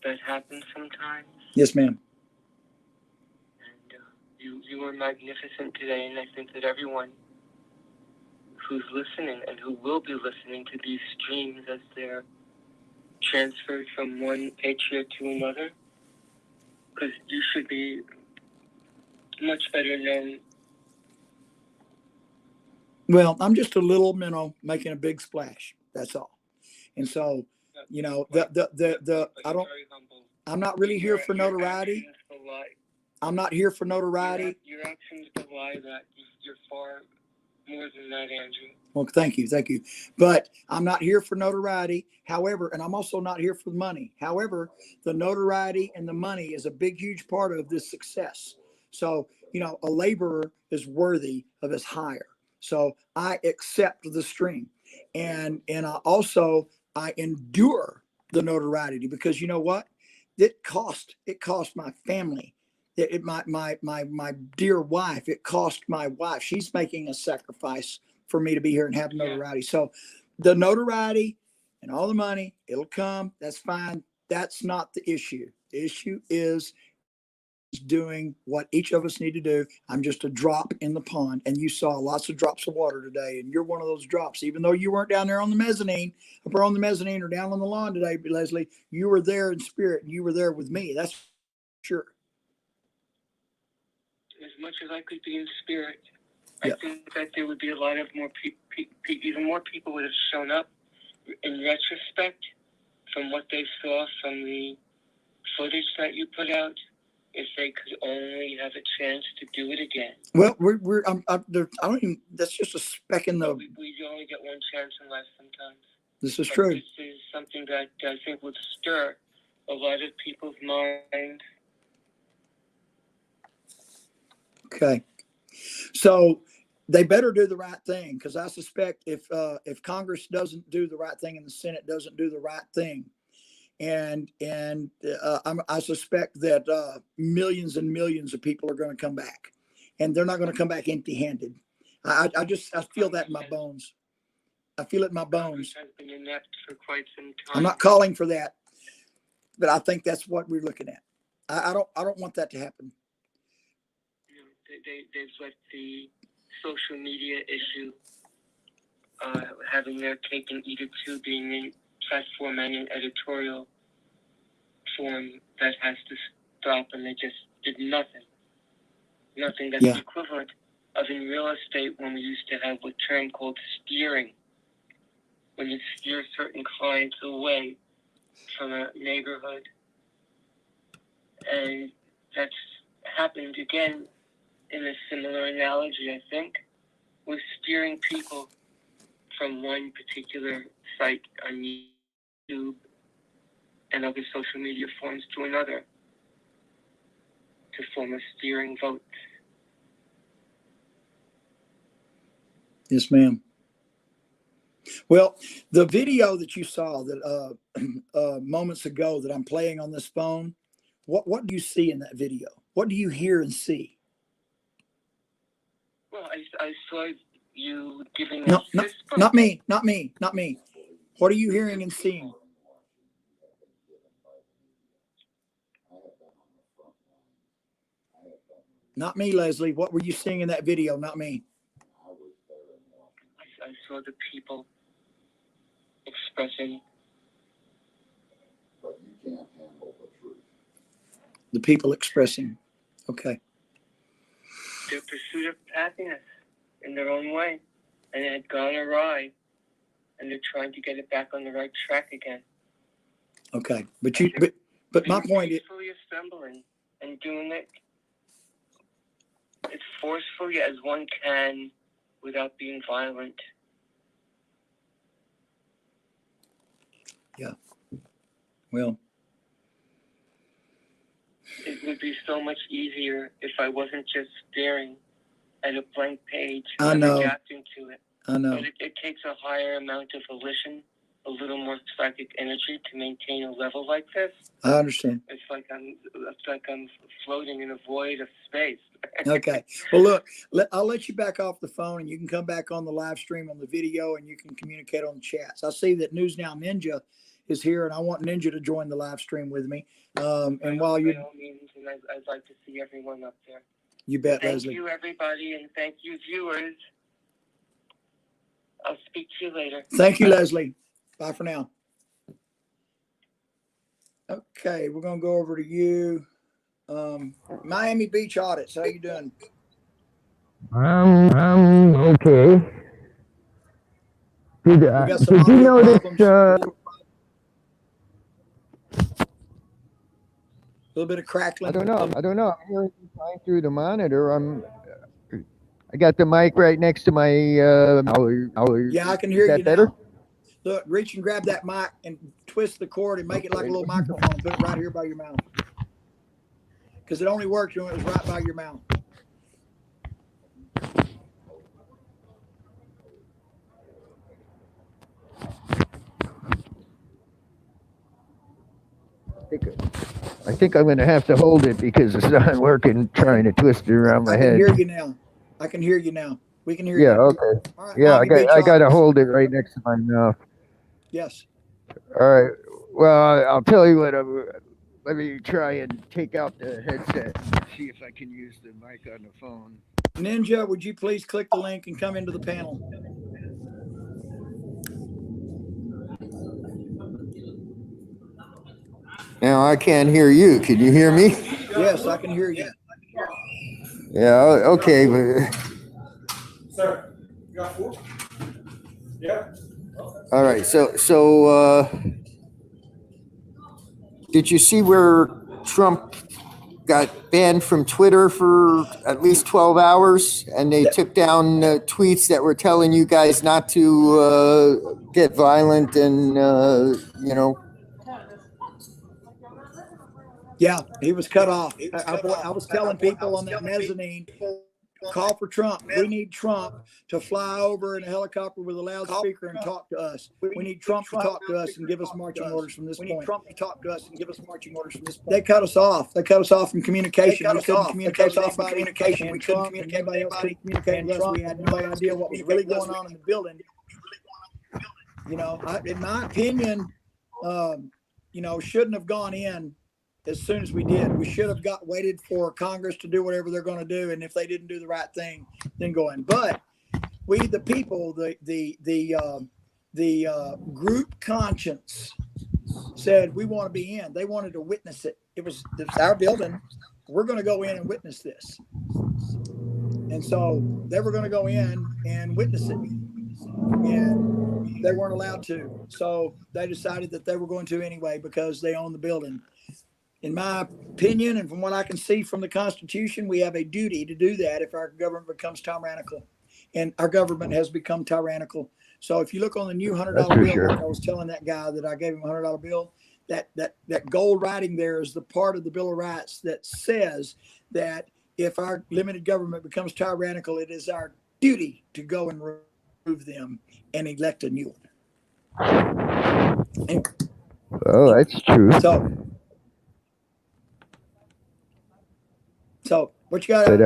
that happens sometimes. yes, ma'am. And you were magnificent today, and I think that everyone who's listening and who will be listening to these streams as they're transferred from one patriot to another, because you should be much better known. Well, I'm just a little minnow making a big splash. That's all. And so, you know, I'm not really here for notoriety. I'm not here for notoriety. Your actions belie that. You're far more than that, Andrew. Well, thank you. But I'm not here for notoriety. However, and I'm also not here for the money. However, the notoriety and the money is a big, huge part of this success. So, you know, a laborer is worthy of his hire. So I accept the stream, and I endure the notoriety, because you know what? It cost my family. My dear wife, it cost my wife. She's making a sacrifice for me to be here and have notoriety. So the notoriety and all the money, it'll come. That's fine. That's not the issue. The issue is doing what each of us need to do. I'm just a drop in the pond, and you saw lots of drops of water today, and you're one of those drops. Even though you weren't down there on the mezzanine, up on the mezzanine or down on the lawn today, Leslie, you were there in spirit, and you were there with me. That's sure. As much as I could be in spirit, Yep. I think that there would be a lot of more even more people would have shown up in retrospect from what they saw from the footage that you put out, if they could only have a chance to do it again. Well, I don't even. That's just a speck in the. We only get one chance in life sometimes. This is But true. This is something that I think would stir a lot of people's minds. Okay, so they better do the right thing, because I suspect if Congress doesn't do the right thing and the Senate doesn't do the right thing, and I suspect that millions and millions of people are going to come back, and they're not going to come back empty-handed. I feel that in my bones. I feel it in my bones. Has been inept for quite some time. I'm not calling for that, but I think that's what we're looking at. I don't want that to happen. They've let the social media issue having their cake and eat it too, being a platform and an editorial form that has to stop, and they just did nothing. Nothing that's the equivalent of in real estate when we used to have a term called steering, when you steer certain clients away from a neighborhood. And that's happened again in a similar analogy, I think, with steering people from one particular site on YouTube and other social media forms to another to form a steering vote. Yes, ma'am. Well, the video that you saw that moments ago that I'm playing on this phone, what do you see in that video? What do you hear and see? Well, I saw you giving No, a fist bump. not me. What are you hearing and seeing? Not me, Leslie. What were you seeing in that video? Not me. I saw the people expressing. But you can't handle the truth. The people expressing. Okay. Their pursuit of happiness in their own way, and it had gone awry, and they're trying to get it back on the right track again. Okay, but my point is, peacefully assembling and doing it as forcefully as one can without being violent. Yeah. Well, it would be so much easier if I wasn't just staring at a blank page I and know. reacting to it. I know. But it takes a higher amount of volition, a little more psychic energy to maintain a level like this. I understand. It's like I'm floating in a void of space. Okay. Well, look, I'll let you back off the phone, and you can come back on the live stream on the video, and you can communicate on the chats. I see that News Now Ninja is here, and I want Ninja to join the live stream with me. And while you, by all means, and I'd like to see everyone up there. you bet, Thank Leslie. you, everybody, and thank you, viewers. I'll speak to you later. Thank you, Leslie. Bye for now. Okay, we're gonna go over to you. Miami Beach Audits. How you doing? I'm okay. We got some Did you audio notice? problems. A little bit of crackling. I don't know. I'm hearing you fine through the monitor. I got the mic right next to my. Yeah, I can hear is you that better? now. Look, reach and grab that mic and twist the cord and make it like a little microphone. And put it right here by your mouth. Because it only works when it was right by your mouth. I think I'm going to have to hold it because it's not working trying to twist it around my I head. can hear you now. I can hear you now. We can hear you. Yeah, okay. All right, Yeah, Miami Beach I got to Audits. hold it right next to my mouth. Yes. All right. Well, I'll tell you what. Let me try and take out the headset and see if I can use the mic on the phone. Ninja, would you please click the link and come into the panel? Now I can't hear you. Can you hear me? Yes, I can hear you. Yeah, okay. But... Sir, you got food? Yeah. All right. So did you see where Trump got banned from Twitter for at least 12 hours, and they took down tweets that were telling you guys not to get violent and, Yeah, he was cut off. I was telling people on that mezzanine, call for Trump. We need Trump to fly over in a helicopter with a loudspeaker and talk to us. We need Trump to talk to us and give us marching orders from this point. We need Trump to talk to us and give us marching orders from this point. They cut us off. They cut us off from communication. We couldn't communicate with anybody. We couldn't communicate with anybody. Communicate with us. We had no idea what was really going on in the building. You know, in my opinion, shouldn't have gone in as soon as we did. We should have waited for Congress to do whatever they're going to do, and if they didn't do the right thing, then go in. But we, the people, the group conscience said we want to be in. They wanted to witness it. It's our building. We're going to go in and witness this. And so they were going to go in and witness it, and they weren't allowed to. So they decided that they were going to anyway because they own the building. In my opinion, and from what I can see from the Constitution, we have a duty to do that if our government becomes tyrannical. And our government has become tyrannical. So if you look on the new $100 bill, sure. like I was telling that guy that I gave him a $100 bill, that gold writing there is the part of the Bill of Rights that says that if our limited government becomes tyrannical, it is our duty to go and remove them and elect a new one. And, oh, that's true. So what you got?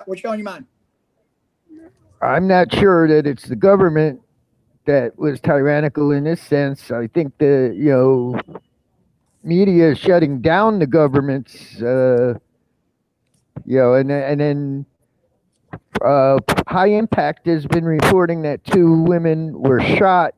What you got on your mind? I'm not sure that it's the government that was tyrannical in this sense. I think the media is shutting down the government's and then High Impact has been reporting that 2 women were shot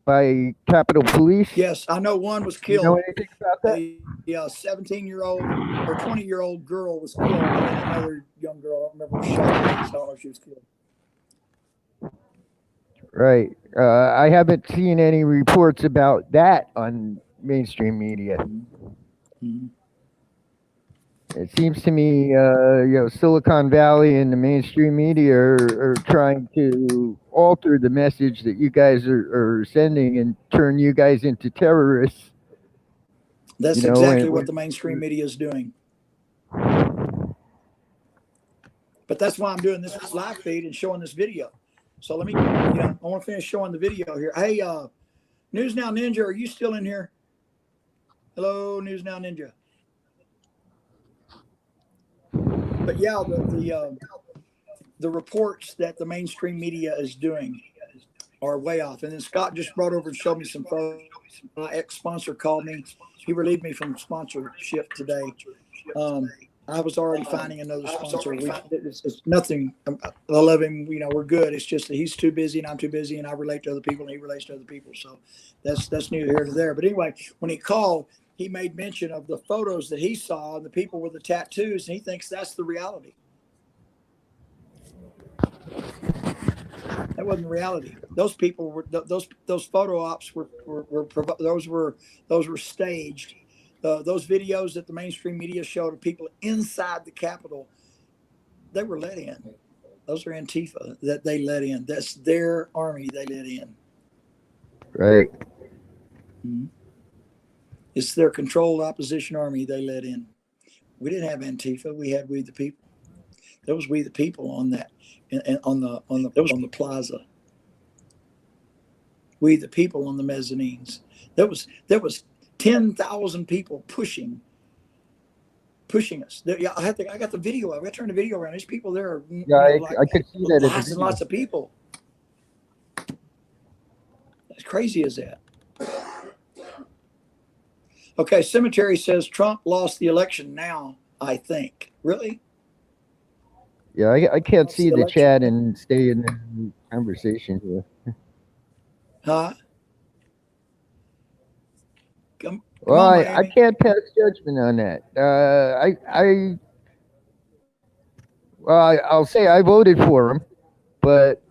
by Capitol Police. Yes, I know one was killed. You know anything about that? A 17-year-old or 20-year-old girl was killed, and then another young girl, I don't remember, was shot. I don't know if she was killed. Right. I haven't seen any reports about that on mainstream media. Mm-hmm. It seems to me, Silicon Valley and the mainstream media are trying to alter the message that you guys are sending and turn you guys into terrorists. That's exactly what the mainstream media is doing. But that's why I'm doing this live feed and showing this video. So let me, I want to finish showing the video here. Hey, News Now Ninja, are you still in here? Hello, News Now Ninja. But yeah, the reports that the mainstream media is doing are way off. And then Scott just brought over and showed me some photos. My ex-sponsor called me. He relieved me from sponsorship today. I was already finding another sponsor. It's nothing. I love him. We're good. It's just that he's too busy and I'm too busy, and I relate to other people and he relates to other people. So that's neither here nor there. But anyway, when he called, he made mention of the photos that he saw and the people with the tattoos, and he thinks that's the reality. That wasn't reality. Those people were those photo ops were staged. Those videos that the mainstream media showed of people inside the Capitol, they were let in. Those are Antifa that they let in. That's their army they let in. Right. Mm-hmm. It's their controlled opposition army they let in. We didn't have Antifa. We had We the People. There was We the People on that, and on the plaza. We the People on the mezzanines. There was 10,000 people pushing us. I got the video. I turned the video around. There's people there. I could see that. Lots and lots of people. As crazy as that. Okay, Cemetery says Trump lost the election now, I think. Really? Yeah, I can't Lost see the the election? chat and stay in the conversation here. Huh? Come Well, on, I Miami. can't pass judgment on that. I'll say I voted for him, but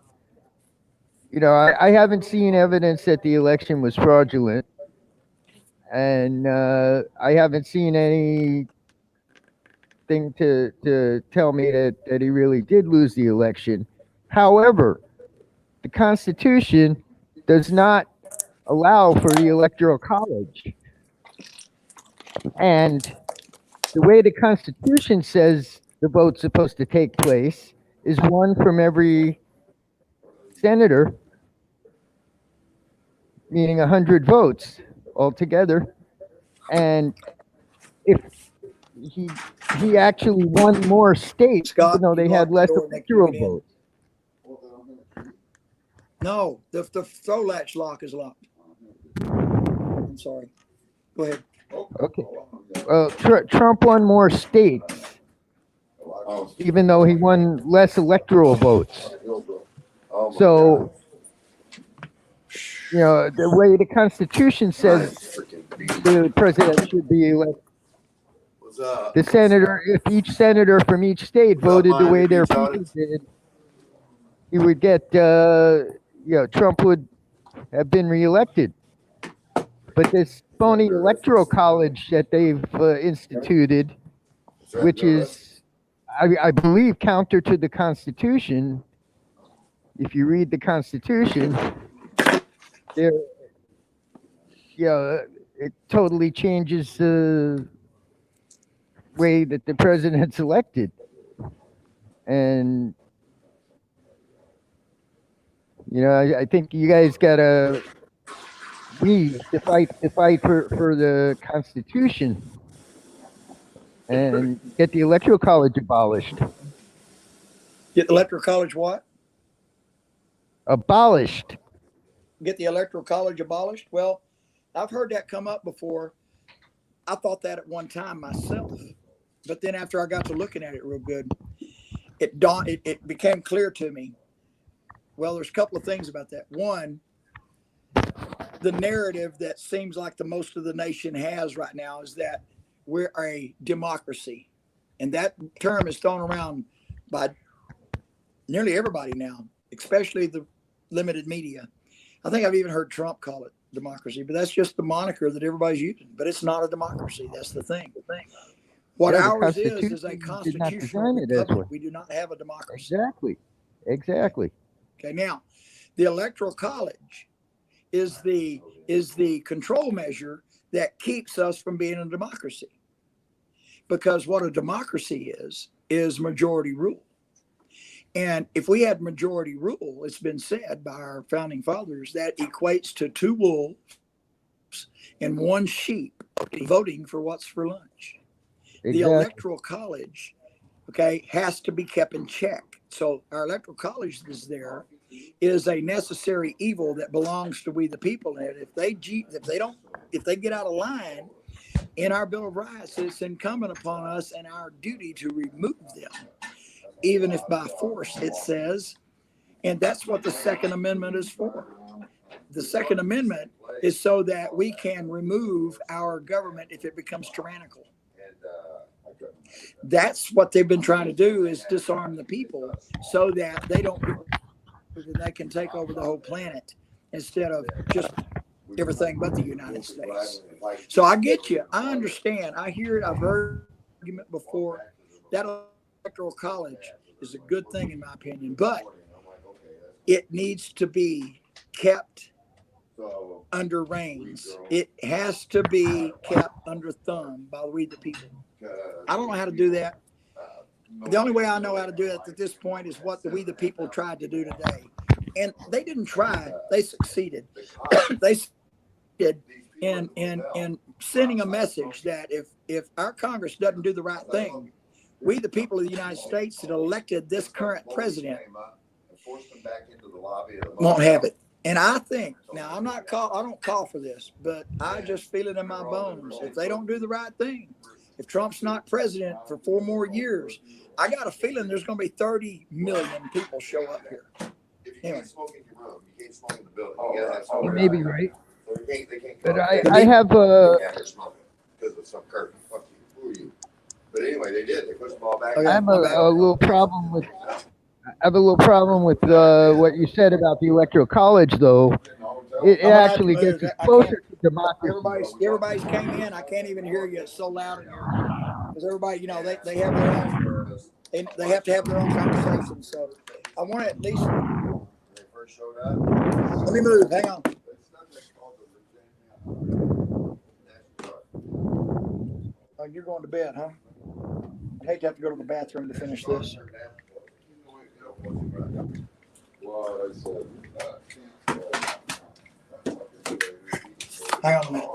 I haven't seen evidence that the election was fraudulent, and I haven't seen anything to tell me that he really did lose the election. However, the Constitution does not allow for the Electoral College, and the way the Constitution says the vote's supposed to take place is one from every senator, meaning 100 votes altogether. And if he actually won more states, even Scott, though you they had locked the less door, Nick. You electoral get in. votes. No, the throw latch lock is locked. I'm sorry. Go ahead. Okay. Well, Trump won more states, even though he won less electoral votes. So, the way the Constitution says the president should be elected, the senator, if each senator from each state voted the way their people did, he would get, Trump would have been reelected. But this phony electoral college that they've instituted, which is, I believe, counter to the Constitution. If you read the Constitution, there, it totally changes the way that the president's elected, and I think you guys gotta fight for the Constitution and get the Electoral College abolished. Get the Electoral College what? Abolished. Get the Electoral College abolished? Well, I've heard that come up before. I thought that at one time myself. But then after I got to looking at it real good, it became clear to me. Well, there's a couple of things about that. One, the narrative that seems like the most of the nation has right now is that we're a democracy. And that term is thrown around by nearly everybody now, especially the limited media. I think I've even heard Trump call it democracy, but that's just the moniker that everybody's using. But it's not a democracy. That's the thing. What ours is a constitutional republic. We do not have a democracy. Exactly. Okay, now the Electoral College is the control measure that keeps us from being a democracy. Because what a democracy is majority rule. And if we had majority rule, it's been said by our founding fathers that equates to 2 wolves and 1 sheep voting for what's for lunch. Exactly. The Electoral College, has to be kept in check. So our Electoral College is a necessary evil that belongs to we the people. And if they get out of line in our Bill of Rights, it's incumbent upon us and our duty to remove them, even if by force, it says. And that's what the Second Amendment is for. The Second Amendment is so that we can remove our government if it becomes tyrannical. That's what they've been trying to do, is disarm the people so that they can take over the whole planet instead of just everything but the United States. So I get you. I understand. I hear it. I've heard argument before. That Electoral College is a good thing in my opinion, but it needs to be kept under reins. It has to be kept under thumb by we the people. I don't know how to do that. The only way I know how to do it at this point is what we the people tried to do today. And they didn't try, they succeeded. They succeeded in sending a message that if our Congress doesn't do the right thing, we the people of the United States that elected this current president won't have it. And I think now I don't call for this, but I just feel it in my bones. If they don't do the right thing, if Trump's not president for 4 more years, I got a feeling there's going to be 30 million people show up here. Anyway. You may be right. But I have because of some curtain. Fuck you. Who are you? But anyway, they did. They pushed them all back. I have a little problem with what you said about the electoral college, though. It actually gets us closer to democracy. Everybody's came in. I can't even hear you. It's so loud in here because everybody, they have their own. They have to have their own conversation. So I want to at least. They first showed up. Let me move. Hang on. Oh, you're going to bed, huh? I'd hate to have to go to the bathroom to finish this. Hang on a minute.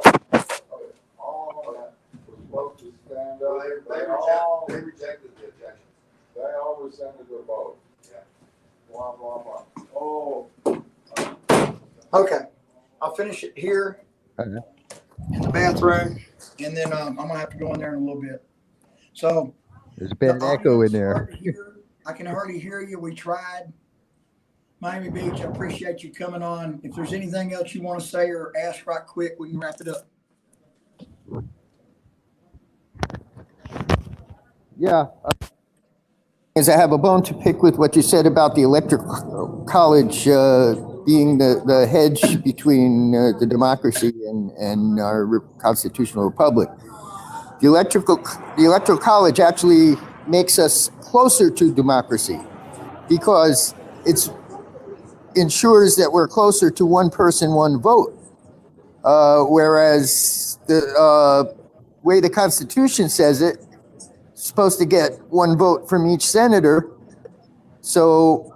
They rejected the objection. They always send it to a vote. Yeah. Blah, blah, blah. Oh. Okay. I'll finish it here in the bathroom, and then I'm going to have to go in there in a little bit. So There's been an echo in there. I can hardly hear you. We tried. Miami Beach, I appreciate you coming on. If there's anything else you want to say or ask right quick, we can wrap it up. Yeah. As I have a bone to pick with what you said about the electoral college being the hedge between the democracy and our constitutional republic. The electoral college actually makes us closer to democracy because it ensures that we're closer to one person, one vote. Whereas the way the Constitution says it, supposed to get one vote from each senator. So,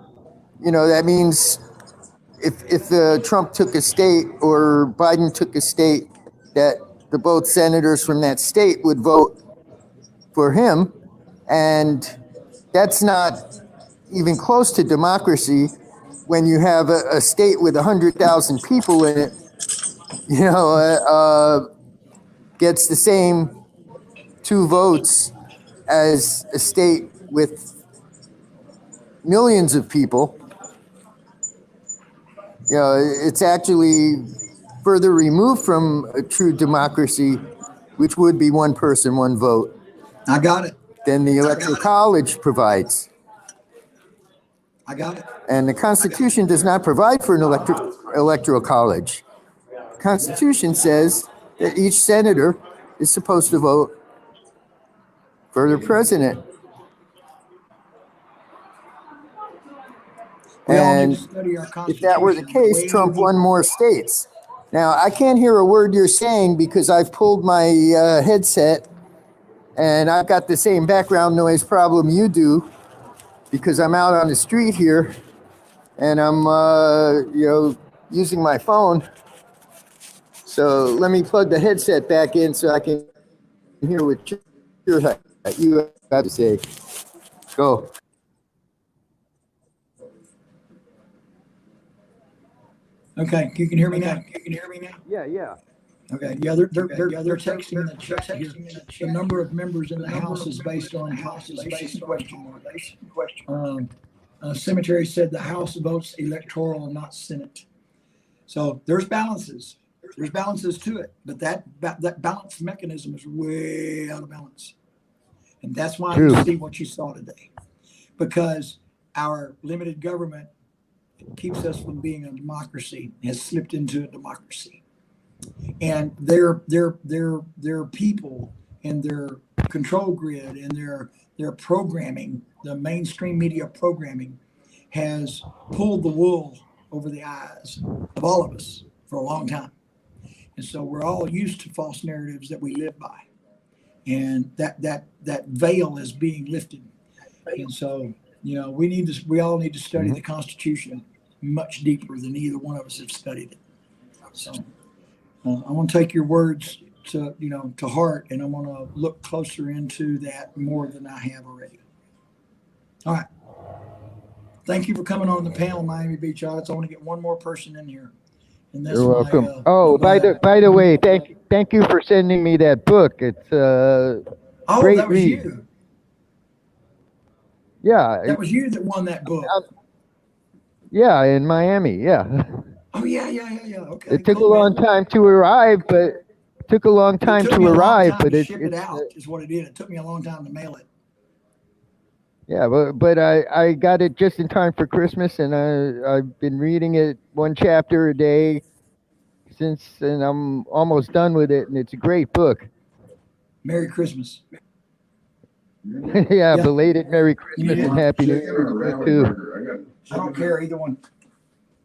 that means if Trump took a state or Biden took a state, that the both senators from that state would vote for him. And that's not even close to democracy when you have a state with 100,000 people in it, gets the same 2 votes as a state with millions of people. It's actually further removed from a true democracy, which would be one person, one vote. I got it. Than the electoral college provides. I got it. And the Constitution does not provide for an electoral college. The Constitution says that each senator is supposed to vote for the president. And if that were the case, Trump won more states. Now, I can't hear a word you're saying because I've pulled my headset and I've got the same background noise problem you do because I'm out on the street here and I'm, using my phone. So let me plug the headset back in so I can hear what you have to say. Go. Okay, you can hear me now. Yeah. Okay, yeah, they're texting in the chat here. The number of members in the House is based on population question mark. Cemetery said the House votes electoral and not Senate. So there's balances. There's balances to it, but that balance mechanism is way out of balance. And that's why you see what you saw today. Because our limited government keeps us from being a democracy, has slipped into a democracy. And their people and their control grid and their programming, the mainstream media programming, has pulled the wool over the eyes of all of us for a long time. And so we're all used to false narratives that we live by. And that veil is being lifted. And so, we all need to study the Constitution much deeper than either one of us have studied it. So I want to take your words to heart, and I want to look closer into that more than I have already. All right. Thank you for coming on the panel, Miami Beach Audits. I want to get one more person in here. And that's You're welcome. my, Oh, by the way, thank you for sending me that book. It's great that was read. you. Yeah. That was you that won that book. Yeah, in Miami. Yeah. Oh yeah. Okay. It took cool, a long man. time to arrive, but it took a long time It took to me a long arrive, time but to ship it it's out, is what it did. It took me a long time to mail it. yeah, but I got it just in time for Christmas, and I've been reading it one chapter a day since, and I'm almost done with it, and it's a great book. Merry Christmas. Yeah, Yeah. belated Merry You need Christmas and it? Happy New Chicken or Year to you rally too. burger? I don't care either one.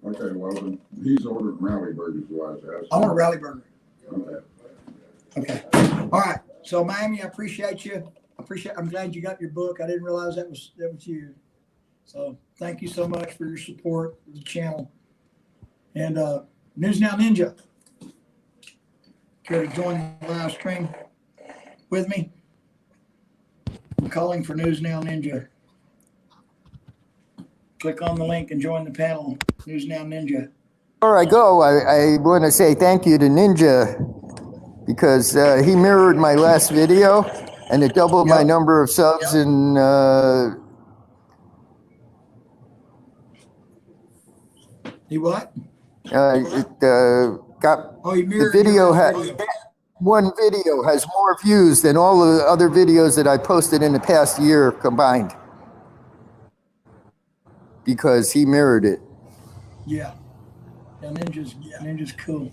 Okay, well, then he's ordered rally burgers, so I was asking. I want a rally burger. Okay. Okay. All right. So Miami, I appreciate you. I'm glad you got your book. I didn't realize that was you. So thank you so much for your support of the channel. And News Now Ninja, care to join the live stream with me? I'm calling for News Now Ninja. Click on the link and join the panel. News Now Ninja. Before I go, I want to say thank you to Ninja because he mirrored my last video, and it doubled my Yep. number of subs and He what? it got Oh, he the mirrored video your had video. one video has more views than all the other videos that I posted in the past year combined because he mirrored it. Yeah. Yeah, Ninja's cool.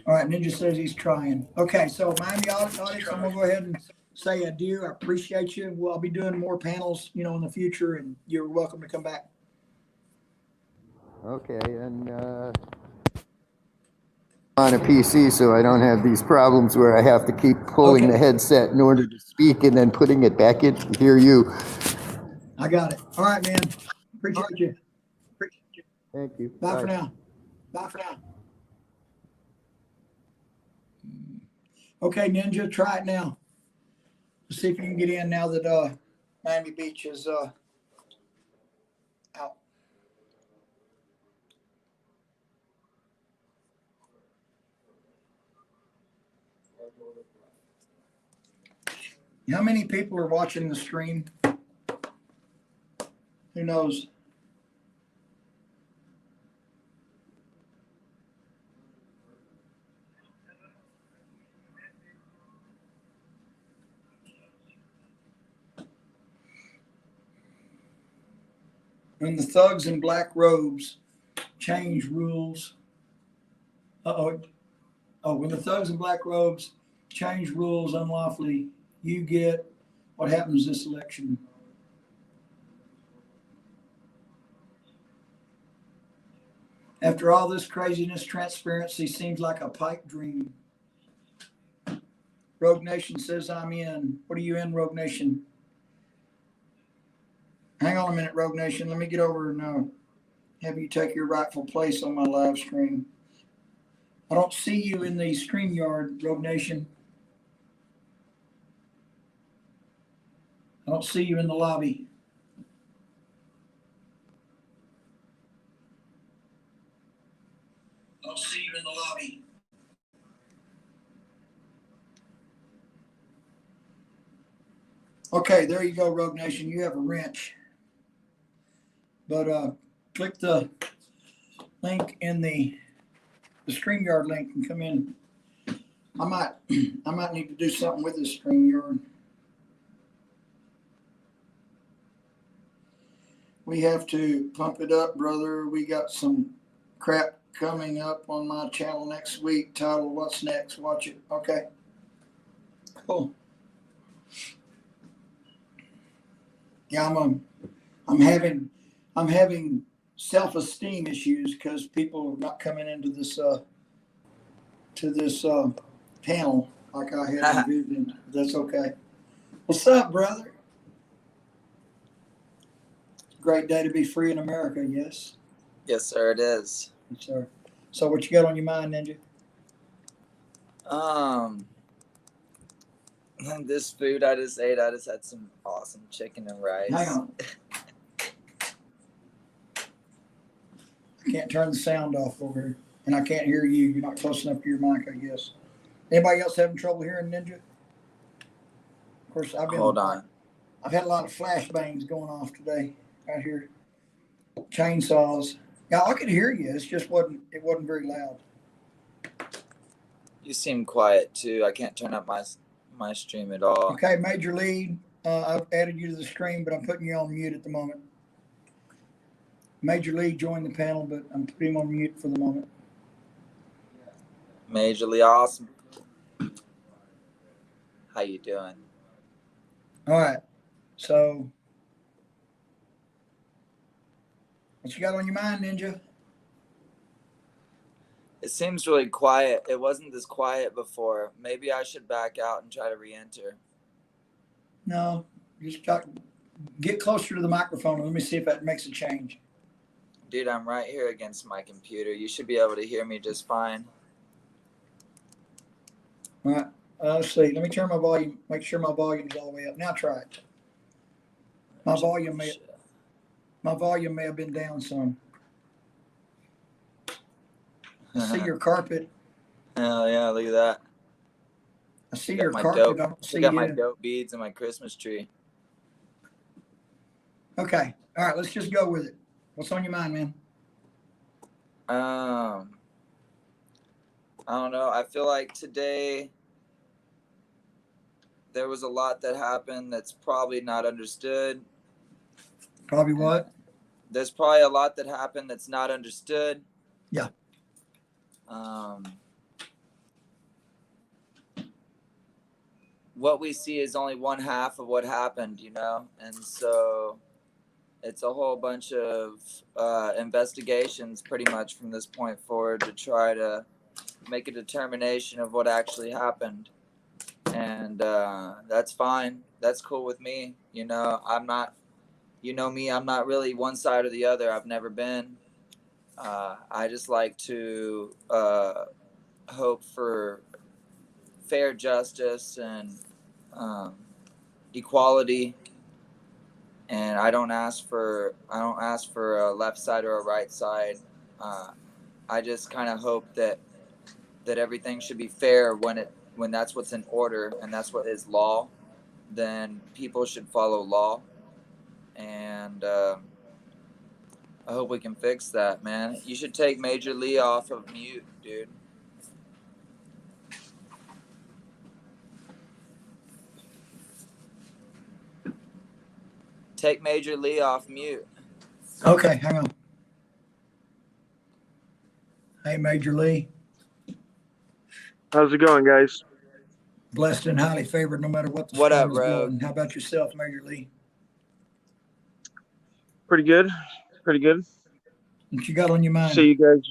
All right, Ninja says he's trying. Okay, so Miami audience, I'm gonna go ahead and say adieu. I appreciate you. Well, I'll be doing more panels, in the future, and you're welcome to come back. Okay, and on a PC, so I don't have these problems where I have to keep pulling the headset in order to speak and then putting it back in to hear you. I got it. All right, man. Appreciate you. Thank you. Bye for now. Okay, Ninja, try it now. Let's see if you can get in now that Miami Beach is out. How many people are watching the stream? Who knows? When the thugs in black robes change rules. When the thugs in black robes change rules unlawfully, you get what happens this election. After all this craziness, transparency seems like a pipe dream. Rogue Nation says I'm in. What are you in, Rogue Nation? Hang on a minute, Rogue Nation. Let me get over and have you take your rightful place on my live stream. I don't see you in the StreamYard, Rogue Nation. I don't see you in the lobby. Okay, there you go, Rogue Nation. You have a wrench. But click the link in the StreamYard link and come in. I might need to do something with this StreamYard. We have to pump it up, brother. We got some crap coming up on my channel next week titled What's Next? Watch it. Okay. Cool. Yeah, I'm having self-esteem issues because people are not coming into this panel like I had envisioned. That's okay. What's up, brother? Great day to be free in America, yes? Yes, sir, it is. Yes, sir. So what you got on your mind, Ninja? This food I just ate, I just had some awesome chicken and rice. Hang on. can't turn the sound off over here, and I can't hear you. You're not close enough to your mic, I guess. Anybody else having trouble hearing Ninja? Of course, Hold on. I've had a lot of flashbangs going off today out here. Chainsaws. Yeah, I could hear you. It wasn't very loud. You seem quiet too. I can't turn up my stream at all. Okay, Major League. I've added you to the stream, but I'm putting you on mute at the moment. Major League joined the panel, but I'm putting him on mute for the moment. Majorly awesome. How you doing? All right. So, what you got on your mind, Ninja? It seems really quiet. It wasn't this quiet before. Maybe I should back out and try to re-enter. No, just get closer to the microphone and let me see if that makes a change. Dude, I'm right here against my computer. You should be able to hear me just fine. All right. Let's see. Let me turn my volume. Make sure my volume's all the way up. Now try it. My volume may have been down some. I see your carpet. Hell yeah, look at that. I see your carpet. I don't see you. I got my dope beads and my Christmas tree. Okay. All right. Let's just go with it. What's on your mind, man? I don't know. I feel like today there was a lot that happened that's probably not understood. Probably what? There's probably a lot that happened that's not understood. Yeah. What we see is only one half of what happened, you know? And so it's a whole bunch of investigations pretty much from this point forward to try to make a determination of what actually happened. And that's fine. That's cool with me. You know, I'm not, you know me, I'm not really one side or the other. I've never been. I just like to hope for fair justice and equality. And I don't ask for a left side or a right side. I just kind of hope that everything should be fair when that's what's in order and that's what is law. Then people should follow law, and I hope we can fix that, man. You should take Major Lee off of mute, dude. Take Major Lee off mute. Okay, hang on. Hey, Major Lee. How's it going, guys? Blessed and highly favored no matter what the What storm up, is Rogue? blowing. How about yourself, Major Lee? Pretty good. Pretty good. What you got on your mind? See you guys.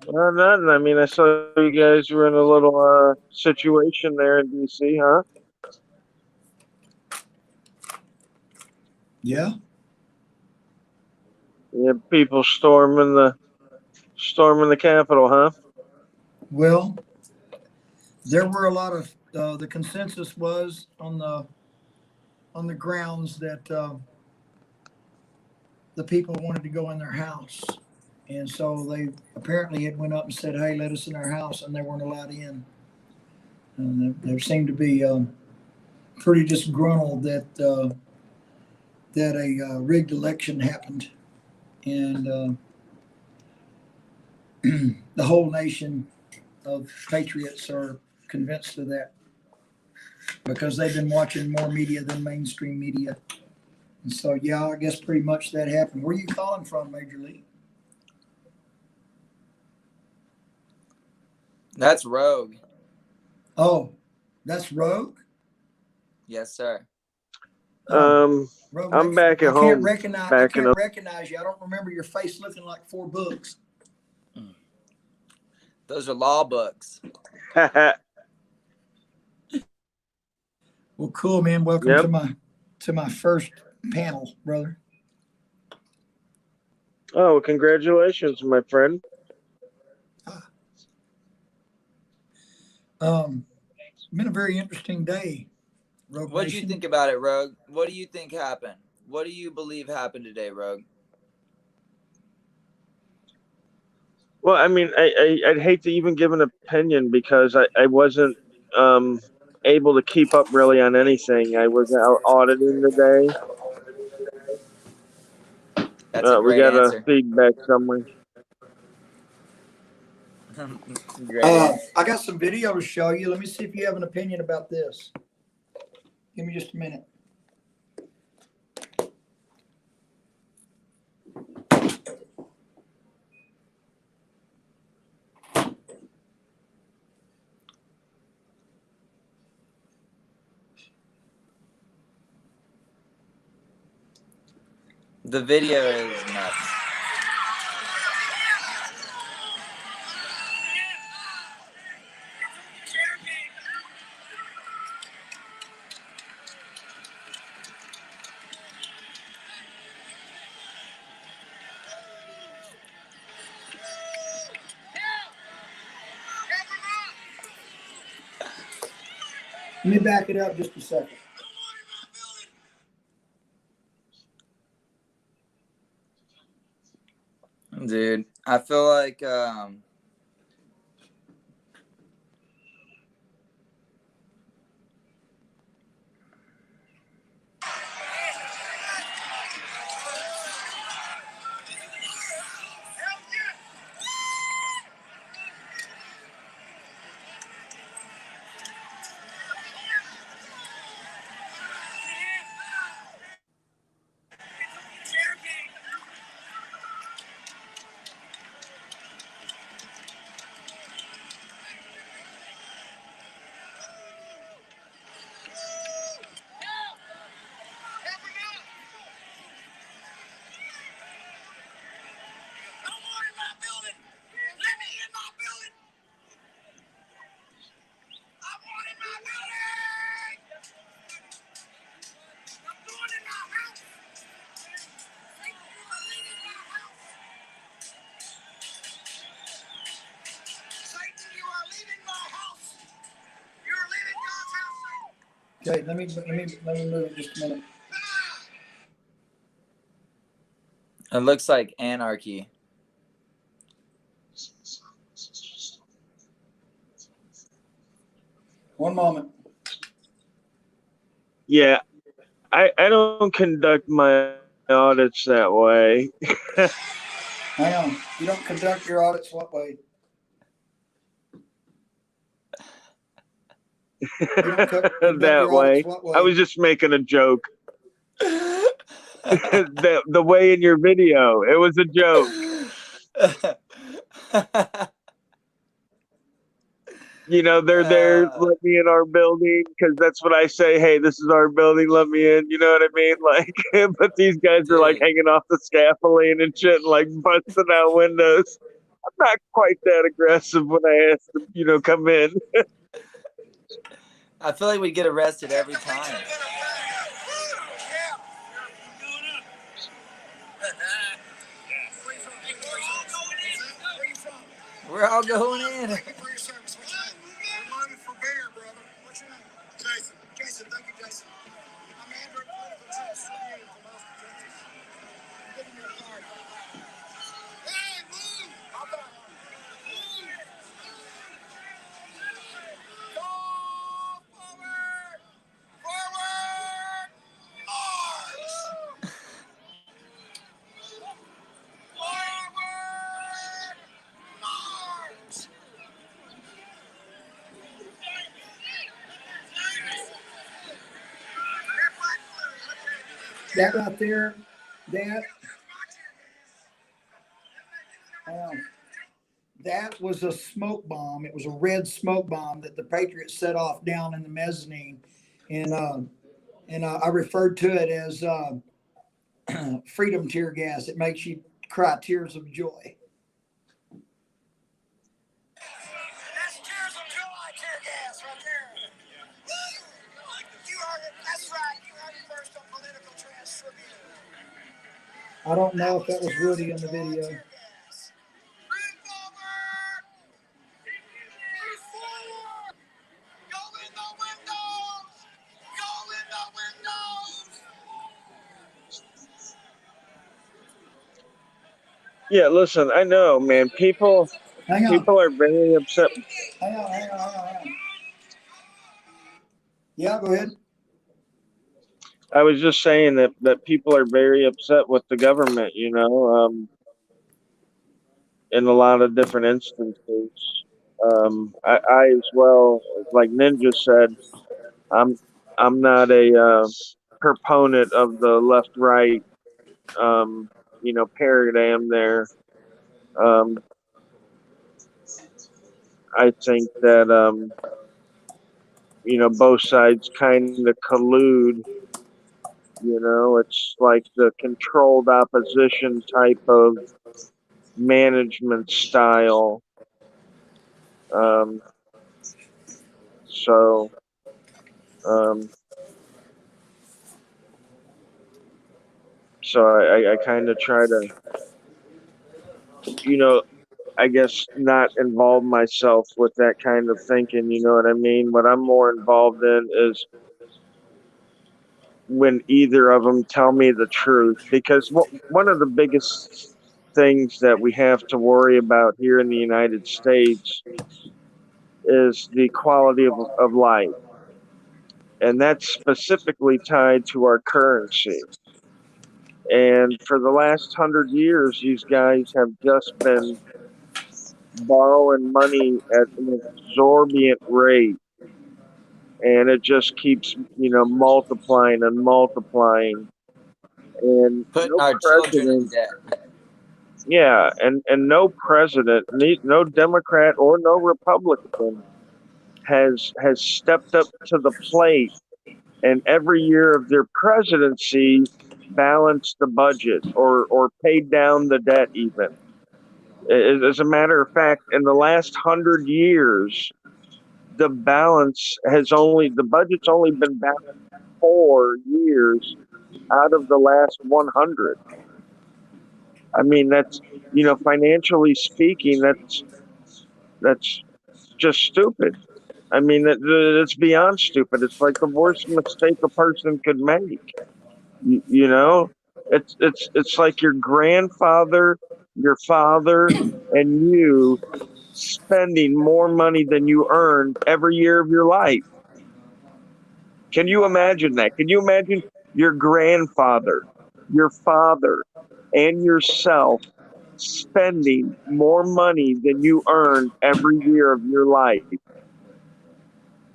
Nothing. I mean, I saw you guys were in a little situation there in DC, huh? Yeah. Yeah, people storming the Capitol, huh? Well, there were a lot of the consensus was on the grounds that the people wanted to go in their house, and so they apparently had went up and said, "Hey, let us in our house," and they weren't allowed in. And there seemed to be pretty disgruntled that a rigged election happened, and the whole nation of patriots are convinced of that because they've been watching more media than mainstream media. And so, yeah, I guess pretty much that happened. Where are you calling from, Major League? That's Rogue. Oh, that's Rogue? Yes, sir. Rogue, I'm back at I home. I can't recognize you. I don't remember your face looking like 4 books. Those are law books. Well, cool, man. Welcome Yep. to my first panel, brother. Oh, congratulations, my friend. It's been a very interesting day, Rogue What do you Nation. think about it, Rogue? What do you think happened? What do you believe happened today, Rogue? Well, I mean, I'd hate to even give an opinion because I wasn't able to keep up really on anything. I was out auditing today. That's a We great got a answer. feedback somewhere. Great answer. I got some video to show you. Let me see if you have an opinion about this. Give me just a minute. The video is nuts. Let me back it up just a second. Dude, I feel like Okay, let me move it just a minute. it looks like anarchy. One moment. Yeah, I don't conduct my audits that way. Hang on. You don't conduct your audits what way? You don't conduct That your way. audits what way? I was just making a joke. the way in your video, it was a joke. You know, they're there, let me in our building, because that's what I say. Hey, this is our building, let me in. You know what I mean? Like, but these guys are like Dude. hanging off the scaffolding and shit, and like busting out windows. I'm not quite that aggressive when I ask them, you know, come in. I feel like we get arrested every time. We're all going in. Thank you for your service. What's your name? Reminder for bear, brother. What's your name? Jason. Jason, thank you, Jason. I'm Andrew Political Trust Community from Austin, Texas. I'm giving you a card. Hey, move! Hop on. Move! Go forward! Forward! March! Forward! March! That right there, that was a smoke bomb. It was a red smoke bomb that the Patriots set off down in the mezzanine, and I referred to it as freedom tear gas. It makes you cry tears of joy. That's tears of joy, tear gas right there. You heard it. That's right. You heard it first on Political Trans Tribune. I don't know if that was Woody in the video. Move forward. Move forward. Go in the windows. Go in the windows. Yeah, listen, I know, man. People Hang on. people are very upset. Hang on. Hang on. Hang on. Hang on. Yeah, go ahead. I was just saying that people are very upset with the government, in a lot of different instances. I as well, like Ninja said, I'm I'm not a proponent of the left right, um, paradigm there. Um, I think that both sides kind of collude. It's like the controlled opposition type of management style. Um, so um, so I kind of try to, you know, I guess not involve myself with that kind of thinking. You know what I mean? What I'm more involved in is when either of them tell me the truth, because one of the biggest things that we have to worry about here in the United States is the quality of life. And that's specifically tied to our currency. And for the last 100 years, these guys have just been borrowing money at an exorbitant rate. And it just keeps, multiplying and multiplying. And Putting no our children in president, debt. yeah, and no president, no Democrat or no Republican has stepped up to the plate, and every year of their presidency balanced the budget or paid down the debt even. As a matter of fact, in the last 100 years, the budget's only been balanced 4 years out of the last 100. I mean, that's, financially speaking, that's just stupid. I mean, it's beyond stupid. It's like the worst mistake a person could make. You know, it's like your grandfather, your father, and you spending more money than you earned every year of your life. Can you imagine that? Can you imagine your grandfather, your father, and yourself spending more money than you earned every year of your life?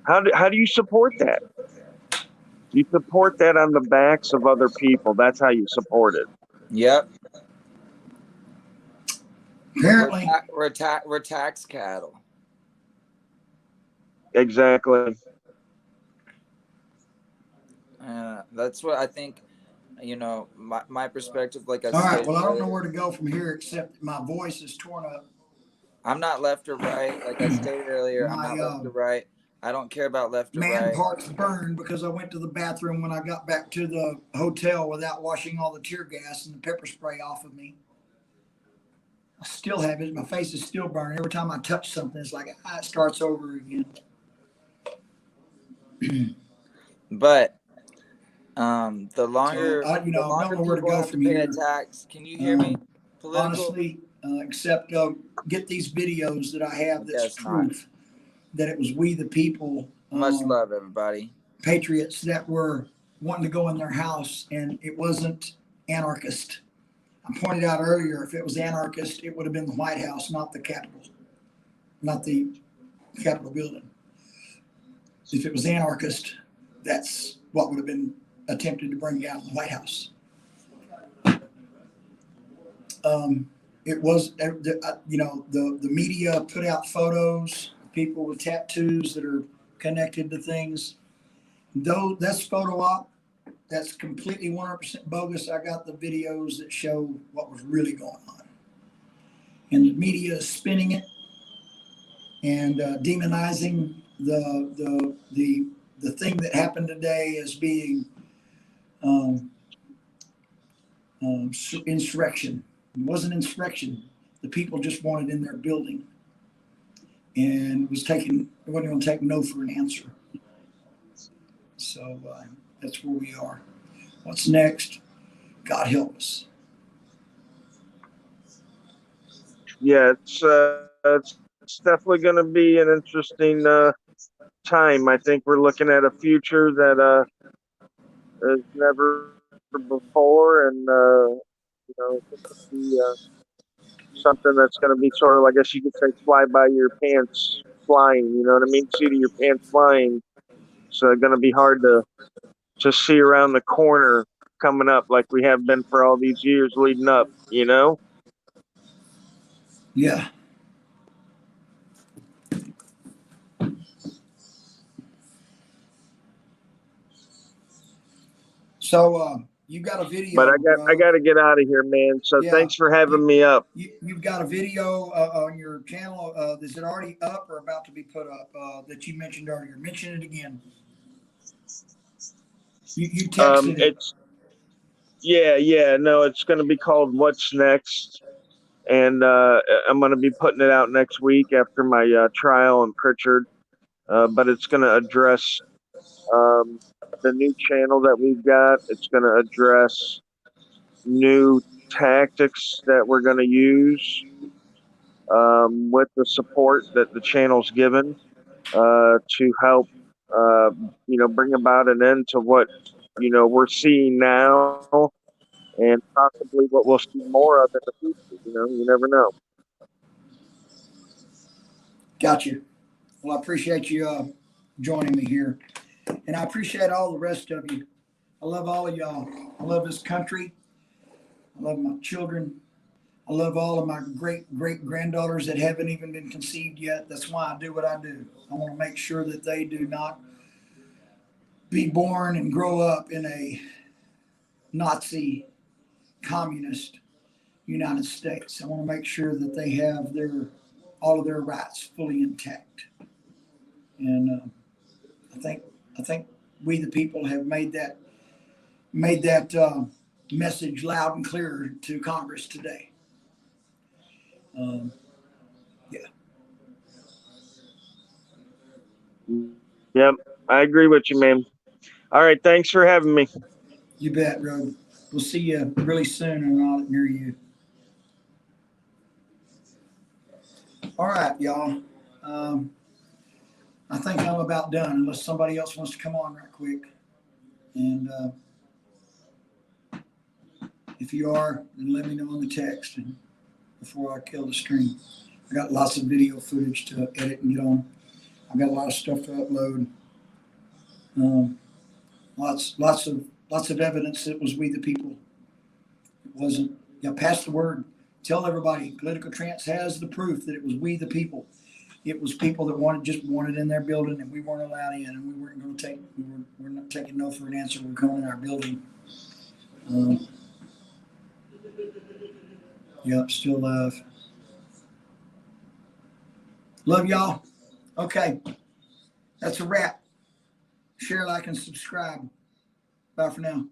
How do you support that? You support that on the backs of other people. That's how you support it. Yep. Apparently. We're tax cattle. Exactly. That's what I think. My perspective, like I All right. stated Well, I don't know earlier, where to go from here except my voice is torn up. I'm not left or right. Like I stated earlier, I'm My not left or right. I don't care about left or man right. parts burned because I went to the bathroom when I got back to the hotel without washing all the tear gas and the pepper spray off of me. I still have it. My face is still burning. Every time I touch something, it's like it starts over again. But the longer So I, the don't longer know where to people go have to from pay a here. tax, can you hear me? Political? Honestly, except get these videos that I have that's proof that it was we the people. Much love, everybody. Patriots that were wanting to go in their house, and it wasn't anarchist. I pointed out earlier, if it was anarchist, it would have been the White House, not the Capitol, not the Capitol building. If it was anarchist, that's what would have been attempted to bring down the White House. It was, the media put out photos, people with tattoos that are connected to things. Though that's photo op, that's completely 100% bogus. I got the videos that show what was really going on. And the media is spinning it and demonizing the thing that happened today as being insurrection. It wasn't insurrection. The people just wanted in their building, and it wasn't going to take no for an answer. So that's where we are. What's next? God help us. yeah, it's definitely going to be an interesting time. I think we're looking at a future that has never before, and you know, it's going to be something that's going to be sort of, I guess you could say, fly by your pants flying. You know what I mean? Seat of your pants flying. It's going to be hard to see around the corner coming up like we have been for all these years leading up. You know? Yeah. So you got a But video, I Rogue. got to get out of here, man. So Yeah. thanks for having me up. You've got a video on your channel. Is it already up or about to be put up that you mentioned earlier? Mention it again. You texted it. It's yeah, no, it's going to be called What's Next, and I'm going to be putting it out next week after my trial in Pritchard. But it's going to address the new channel that we've got. It's going to address new tactics that we're going to use with the support that the channel's given to help, bring about an end to what, we're seeing now and possibly what we'll see more of in the future. You never know. Got you. Well, I appreciate you joining me here. And I appreciate all the rest of you. I love all of y'all. I love this country. I love my children. I love all of my great granddaughters that haven't even been conceived yet. That's why I do what I do. I want to make sure that they do not be born and grow up in a Nazi communist United States. I want to make sure that they have all of their rights fully intact. And I think we the people have made that message loud and clear to Congress today. Yeah. Yep, I agree with you, man. All right, thanks for having me. You bet, Rogue. We'll see you really soon in an audit near you. All right, y'all. I think I'm about done unless somebody else wants to come on right quick. And if you are, then let me know in the text and before I kill the stream. I got lots of video footage to edit and get on. I've got a lot of stuff to upload. Lots of evidence that it was we the people. It wasn't. Pass the word. Tell everybody. Political Trance has the proof that it was we the people. It was people that wanted in their building, and we weren't allowed in, and we weren't going to take. We're not taking no for an answer. We're coming in our building. Still alive. Love y'all. Okay, that's a wrap. Share, like, and subscribe. Bye for now.